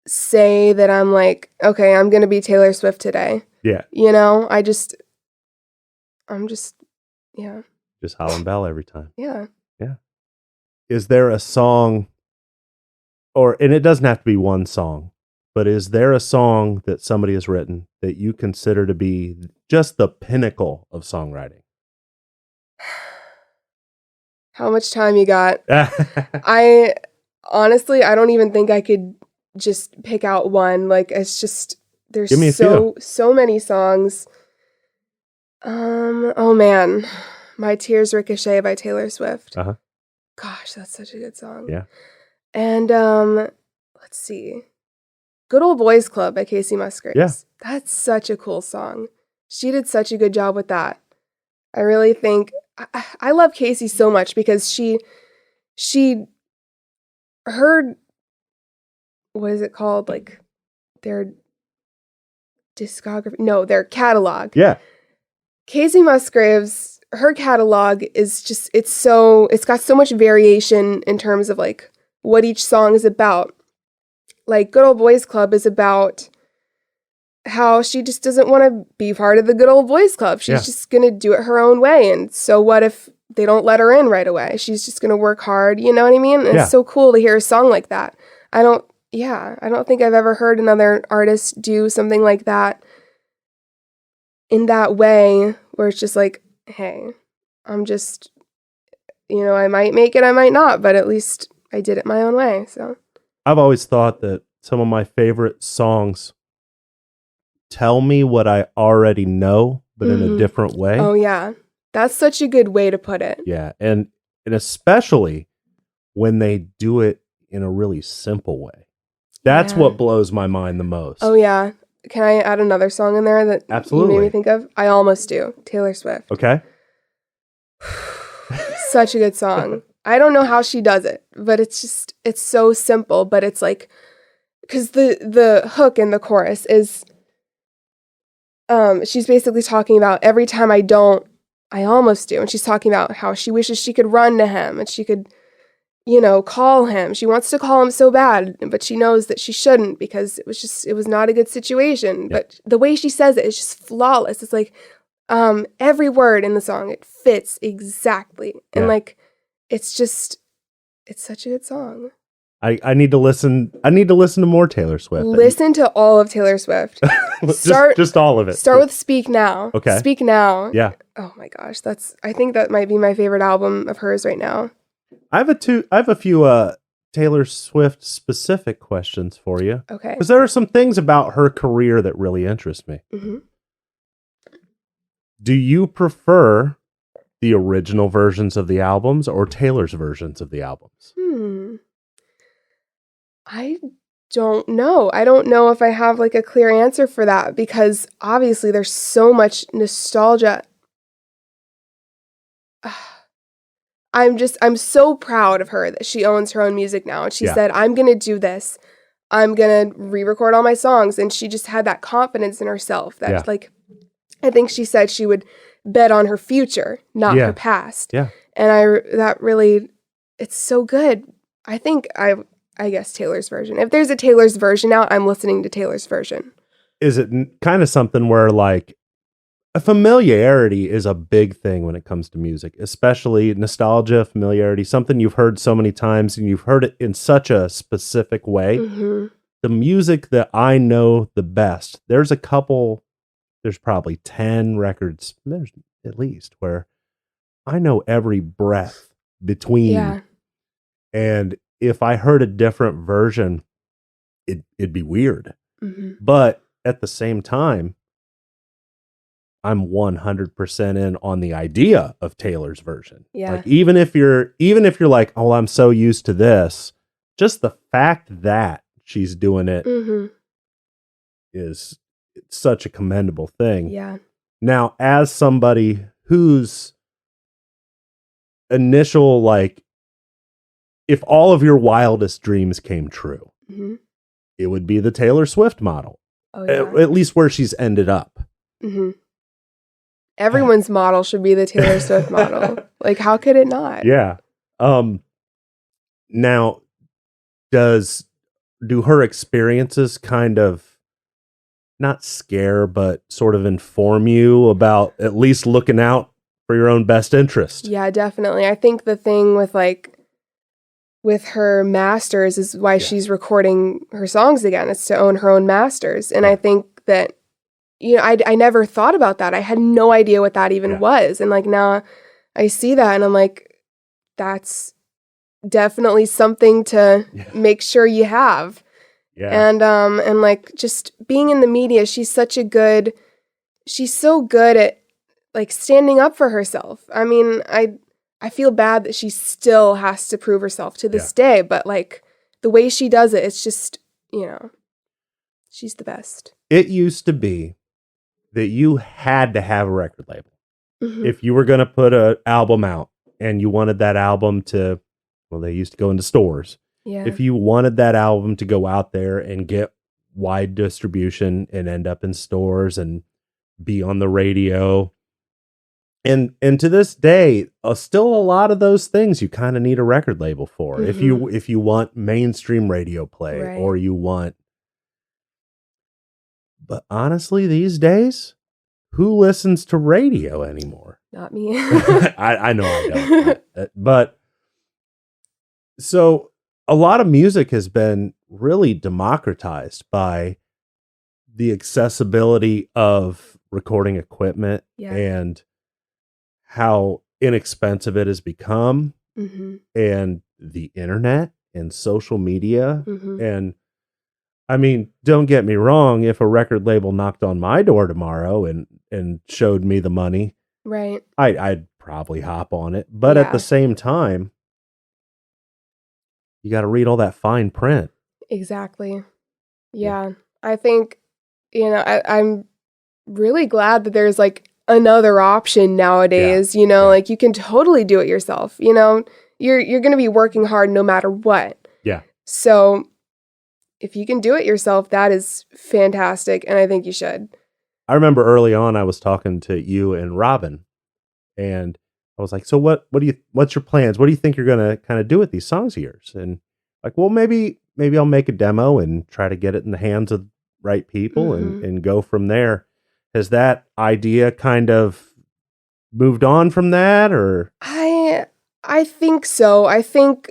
say that I'm like, okay, I'm going to be Taylor Swift today. Yeah. You know, I'm just Holland Bell every time. Yeah. Yeah. Is there a song, and it doesn't have to be one song, but is there a song that somebody has written that you consider to be just the pinnacle of songwriting? How much time you got? I honestly, I don't even think I could just pick out one. Like, it's just, there's so many songs. Oh man, My Tears Ricochet by Taylor Swift. Uh-huh. Gosh, that's such a good song. Yeah. And let's see, Good Old Boys Club by Casey Musgraves. Yeah. That's such a cool song. She did such a good job with that. I really think I love Casey so much because she heard, what is it called? Like their discography? No, their catalog. Yeah. Casey Musgraves, her catalog is just, it's got so much variation in terms of like what each song is about. Like Good Old Boys Club is about how she just doesn't want to be part of the Good Old Boys Club. She's just going to do it her own way. And so what if they don't let her in right away? She's just going to work hard. You know what I mean? And it's so cool to hear a song like that. I don't think I've ever heard another artist do something like that in that way, where it's just like, hey, I'm just, you know, I might make it, I might not, but at least I did it my own way. So I've always thought that some of my favorite songs tell me what I already know, but in a different way. Oh yeah. That's such a good way to put it. Yeah. And especially when they do it in a really simple way. That's what blows my mind the most. Oh yeah. Can I add another song in there that Absolutely. you made me think of? I almost do. Taylor Swift. Okay. such a good song. I don't know how she does it, but it's so simple, but it's like, because the hook in the chorus is, she's basically talking about every time I don't, I almost do. And she's talking about how she wishes she could run to him and she could, call him. She wants to call him so bad, but she knows that she shouldn't because it was not a good situation. Yeah. But the way she says it is just flawless. It's like, every word in the song, it fits exactly. And like, it's such a good song. I need to listen. I need to listen to more Taylor Swift. Listen to all of Taylor Swift. just all of it. Start with Speak Now. Okay. Speak Now. Yeah. Oh my gosh, I think that might be my favorite album of hers right now. I have a few Taylor Swift specific questions for you. Okay. Because there are some things about her career that really interest me. Mm-hmm. Do you prefer the original versions of the albums or Taylor's versions of the albums? I don't know. I don't know if I have like a clear answer for that because obviously there's so much nostalgia. I'm so proud of her that she owns her own music now. And she said, I'm going to do this. I'm going to re-record all my songs. And she just had that confidence in herself that like, I think she said she would bet on her future, not her past. Yeah. And it's so good. I think I guess Taylor's version. If there's a Taylor's version out, I'm listening to Taylor's version. Is it kind of something where like a familiarity is a big thing when it comes to music, especially nostalgia, familiarity, something you've heard so many times and you've heard it in such a specific way. Mm-hmm. The music that I know the best, there's probably 10 records, there's at least, where I know every breath between. Yeah. And if I heard a different version, it'd be weird. Mm-hmm. But at the same time, I'm 100% in on the idea of Taylor's version. Yeah. Like even if you're like, oh, I'm so used to this, just the fact that she's doing it is such a commendable thing. Yeah. Now, as somebody whose initial, like, if all of your wildest dreams came true, it would be the Taylor Swift model. Oh, yeah. At least where she's ended up. Mm-hmm. Everyone's model should be the Taylor Swift model. Like, how could it not? Yeah. Now, do her experiences kind of not scare, but sort of inform you about at least looking out for your own best interest? Yeah, definitely. I think the thing with her masters is why she's recording her songs again. It's to own her own masters. And I think that, I never thought about that. I had no idea what that even was. And like now I see that and I'm like, that's definitely something to make sure you have. Yeah. And like just being in the media, she's so good at like standing up for herself. I mean, I feel bad that she still has to prove herself to this day, but like the way she does it, it's just, she's the best. It used to be that you had to have a record label. Mm-hmm. If you were going to put an album out and you wanted that album to, well, they used to go into stores. Yeah. If you wanted that album to go out there and get wide distribution and end up in stores and be on the radio, and to this day, still a lot of those things you kind of need a record label for. Mm-hmm. If you want mainstream radio play or you want. But honestly, these days, who listens to radio anymore? Not me. I know I don't. But so a lot of music has been really democratized by the accessibility of recording equipment and how inexpensive it has become, and the internet and social media. And I mean, don't get me wrong, if a record label knocked on my door tomorrow and showed me the money, right, I'd probably hop on it. But at the same time, you got to read all that fine print. Exactly. Yeah. I think, I'm really glad that there's like another option nowadays, like you can totally do it yourself, you're going to be working hard no matter what. Yeah. So if you can do it yourself, that is fantastic. And I think you should. I remember early on, I was talking to you and Robin, and I was like, so what's your plans? What do you think you're going to kind of do with these songs of yours? And like, well, maybe I'll make a demo and try to get it in the hands of right people and go from there. Has that idea kind of moved on from that, or? I think so. I think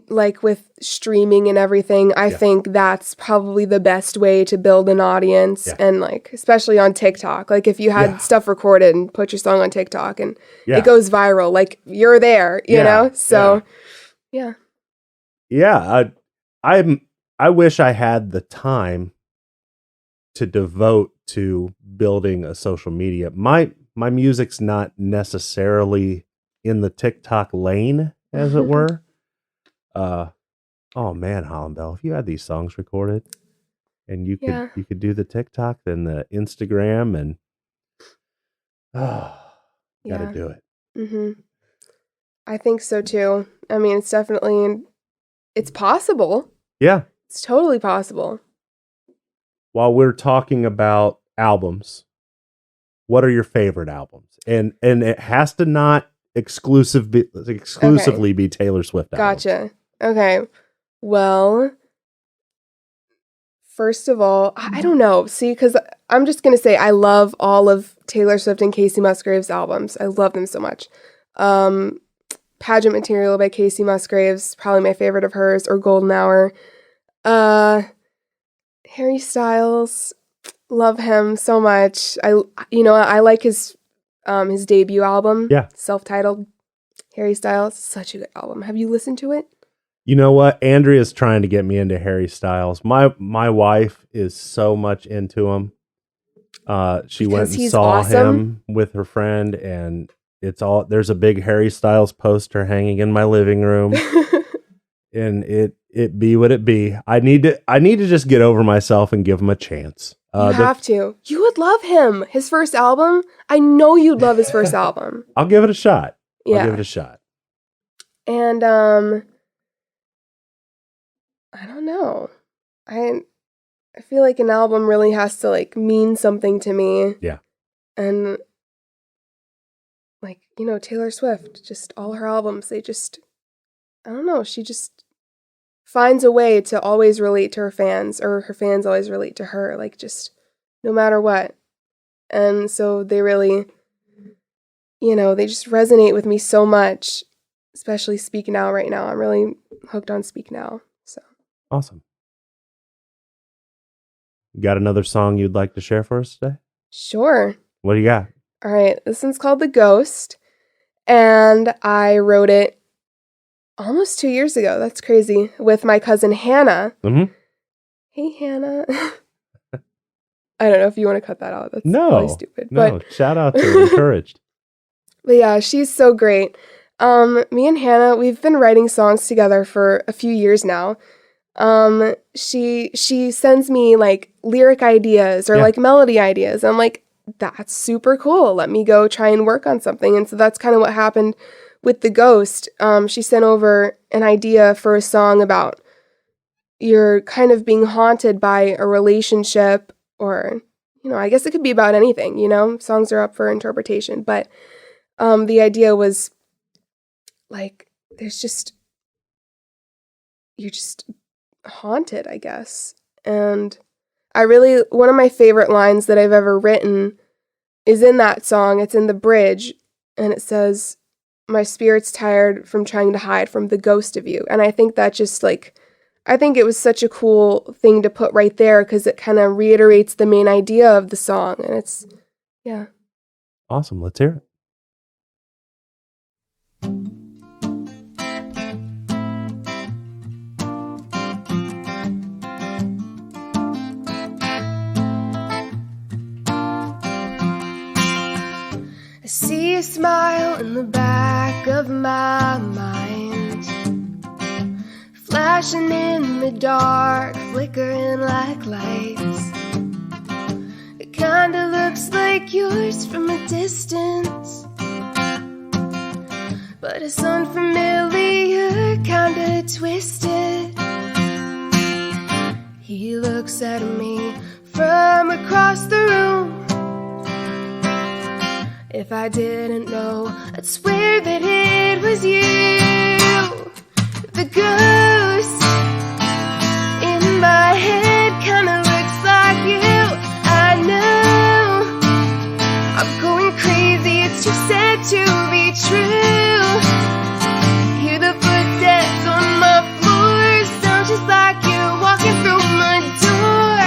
like with streaming and everything, I think that's probably the best way to build an audience, and like especially on TikTok. Like if you had stuff recorded and put your song on TikTok and it goes viral, like you're there, you know? So yeah. I wish I had the time to devote to building a social media. My music's not necessarily in the TikTok lane, as it were. Oh man, Holland Bell, if you had these songs recorded and you could do the TikTok and the Instagram and gotta do it. Mm-hmm. I think so too. I mean, it's possible. Yeah. It's totally possible. While we're talking about albums, what are your favorite albums? And it has to not exclusively be Taylor Swift albums. Gotcha. Okay. Well, first of all, I don't know. See, because I'm just going to say I love all of Taylor Swift and Casey Musgraves' albums. I love them so much. Pageant Material by Casey Musgraves, probably my favorite of hers, or Golden Hour. Harry Styles, love him so much. I like his debut album, self-titled. Harry Styles, such a good album. Have you listened to it? You know what? Andrea's trying to get me into Harry Styles. My wife is so much into him. She went and saw him with her friend, and there's a big Harry Styles poster hanging in my living room. And it be what it be. I need to just get over myself and give him a chance. You have to. You would love him. His first album. I know you'd love his first album. I'll give it a shot. I'll give it a shot. And I don't know. I feel like an album really has to like mean something to me. Yeah. And like, Taylor Swift, just all her albums, I don't know, she just finds a way to always relate to her fans, or her fans always relate to her, like just no matter what. And so they really, they just resonate with me so much, especially Speak Now right now. I'm really hooked on Speak Now. So awesome. Got another song you'd like to share for us today? Sure. What do you got? All right. This one's called The Ghost, and I wrote it almost 2 years ago. That's crazy. With my cousin Hannah. Mm-hmm. Hey, Hannah. I don't know if you want to cut that out. That's really stupid. No, shout out to her. Encouraged. But yeah, she's so great. Me and Hannah, we've been writing songs together for a few years now. She sends me like lyric ideas or like melody ideas. I'm like, that's super cool. Let me go try and work on something. And so that's kind of what happened with The Ghost. She sent over an idea for a song about you're kind of being haunted by a relationship, or, I guess it could be about anything, songs are up for interpretation. But the idea was like, you're just haunted, I guess. And one of my favorite lines that I've ever written is in that song. It's in the bridge, and it says, "My spirit's tired from trying to hide from the ghost of you." And I think that just I think it was such a cool thing to put right there, because it kind of reiterates the main idea of the song. And it's, awesome. Let's hear it. I see a smile in the back of my mind, flashing in the dark, flickering like lights. It kinda looks looks like yours from a distance, but it's unfamiliar, kinda twisted. He looks at me from across the room. If I didn't know, I'd swear that it was you. The ghost in my head kinda looks like you. I know I'm going crazy, it's too sad to be true. Hear the footsteps on my floor, sound just like you walking through my door.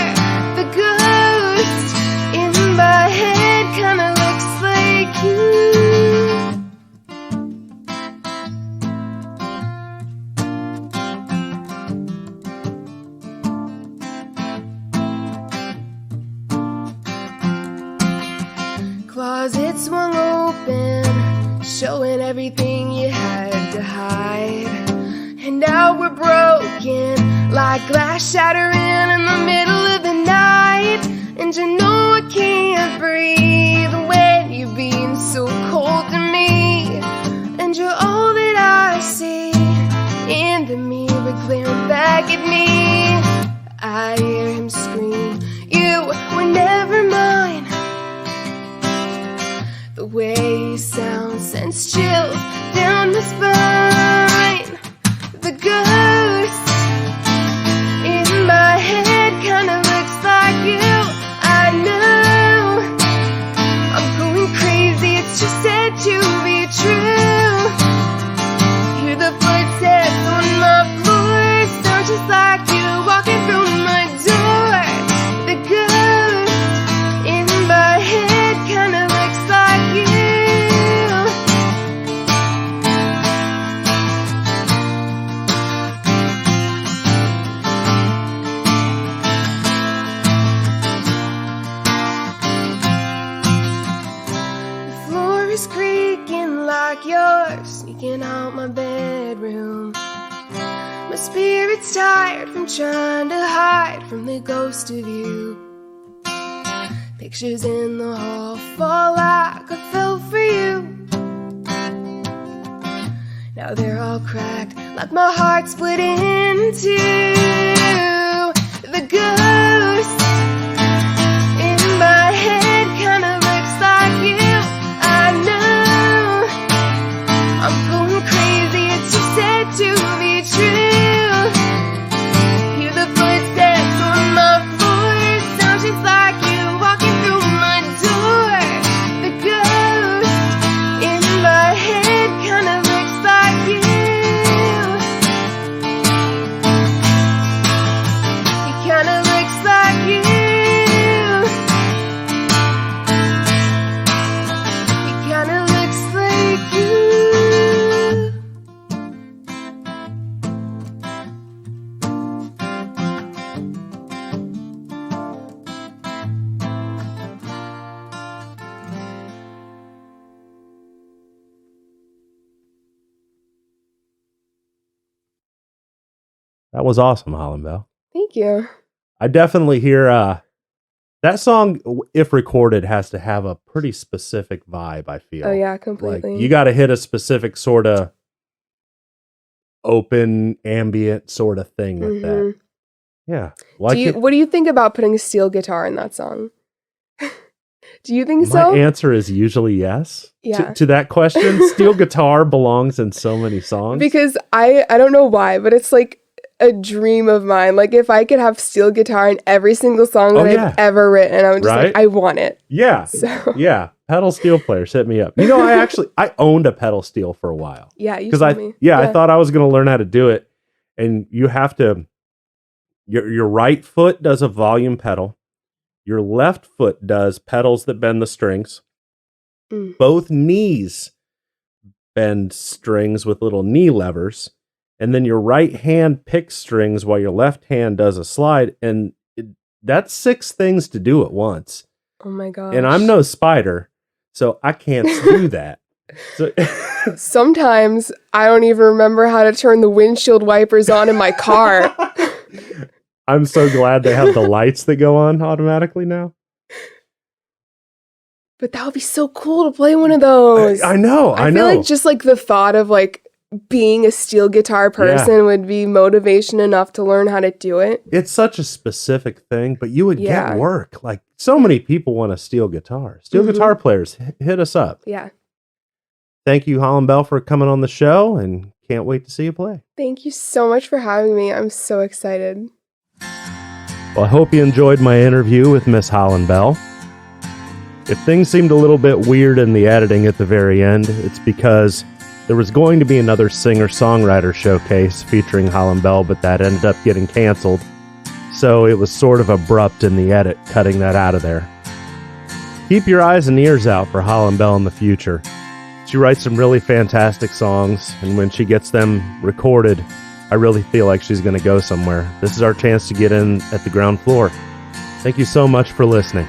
The ghost in my head kinda looks like you. Closet swung open, showing everything you had to hide. And now we're broken, like glass shattering in the middle of the night. And you know I can't breathe when you're being so cold to me. And you're all that I see in the mirror glaring back at me. I hear him scream, you were never mine. The way he sounds sends chills down my spine. The ghost in my head kinda looks like you. I know I'm going crazy, it's too sad to be true. Hear the footsteps on my floor, sound just like you walking through my door. The ghost in my head kinda looks like you. The floor is creaking like yours, sneaking out my bedroom. My spirit's tired from trying to hide from the ghost of you. Pictures in the hall fall like I fell for you. Now they're all cracked, like my heart split in two. The ghost in my head kinda looks like you. I know I'm going crazy, it's too sad to be true. Hear the footsteps on my floor, sound just like you walking through my door. The ghost in my head kinda looks like you. He kinda looks like you. He kinda looks like you. That was awesome, Holland Bell. Thank you. I definitely hear that song, if recorded, has to have a pretty specific vibe, I feel. Oh yeah, Like completely. you got to hit a specific sort of open, ambient sort of thing with that. Yeah. Like What do you think about putting a steel guitar in that song? Do you think my so? answer is usually yes. Yeah. To that question, steel guitar belongs in so many songs. Because I don't know why, but it's like a dream of mine. Like if I could have steel guitar in every single song that I've ever written, I would just like, I want it. Yeah. So Yeah. Pedal steel players, hit me up. You know, I owned a pedal steel for a while. yeah, you Because told me. I thought I was going to learn how to do it. And you have to, your right foot does a volume pedal. Your left foot does pedals that bend the strings. Mm. Both knees bend strings with little knee levers. And then your right hand picks strings while your left hand does a slide. And that's 6 things to do at once. Oh my gosh. And I'm no spider, so I can't do that. So sometimes I don't even remember how to turn the windshield wipers on in my car. I'm so glad they have the lights that go on automatically now. But that would be so cool to play one of those. I know. I feel like just like the thought of like being a steel guitar person would be motivation enough to learn how to do it. It's such a specific thing, but you would get work. Like so many people want a steel guitar. Steel guitar players, hit us up. Yeah. Thank you, Holland Bell, for coming on the show, and can't wait to see you play. Thank you so much for having me. I'm so excited. Well, I hope you enjoyed my interview with Miss Hollyn Bell. If things seemed a little bit weird in the editing at the very end, it's because there was going to be another singer-songwriter showcase featuring Hollyn Bell, but that ended up getting canceled. So it was sort of abrupt in the edit, cutting that out of there. Keep your eyes and ears out for Hollyn Bell in the future. She writes some really fantastic songs, and when she gets them recorded, I really feel like she's going to go somewhere. This is our chance to get in at the ground floor. Thank you so much for listening.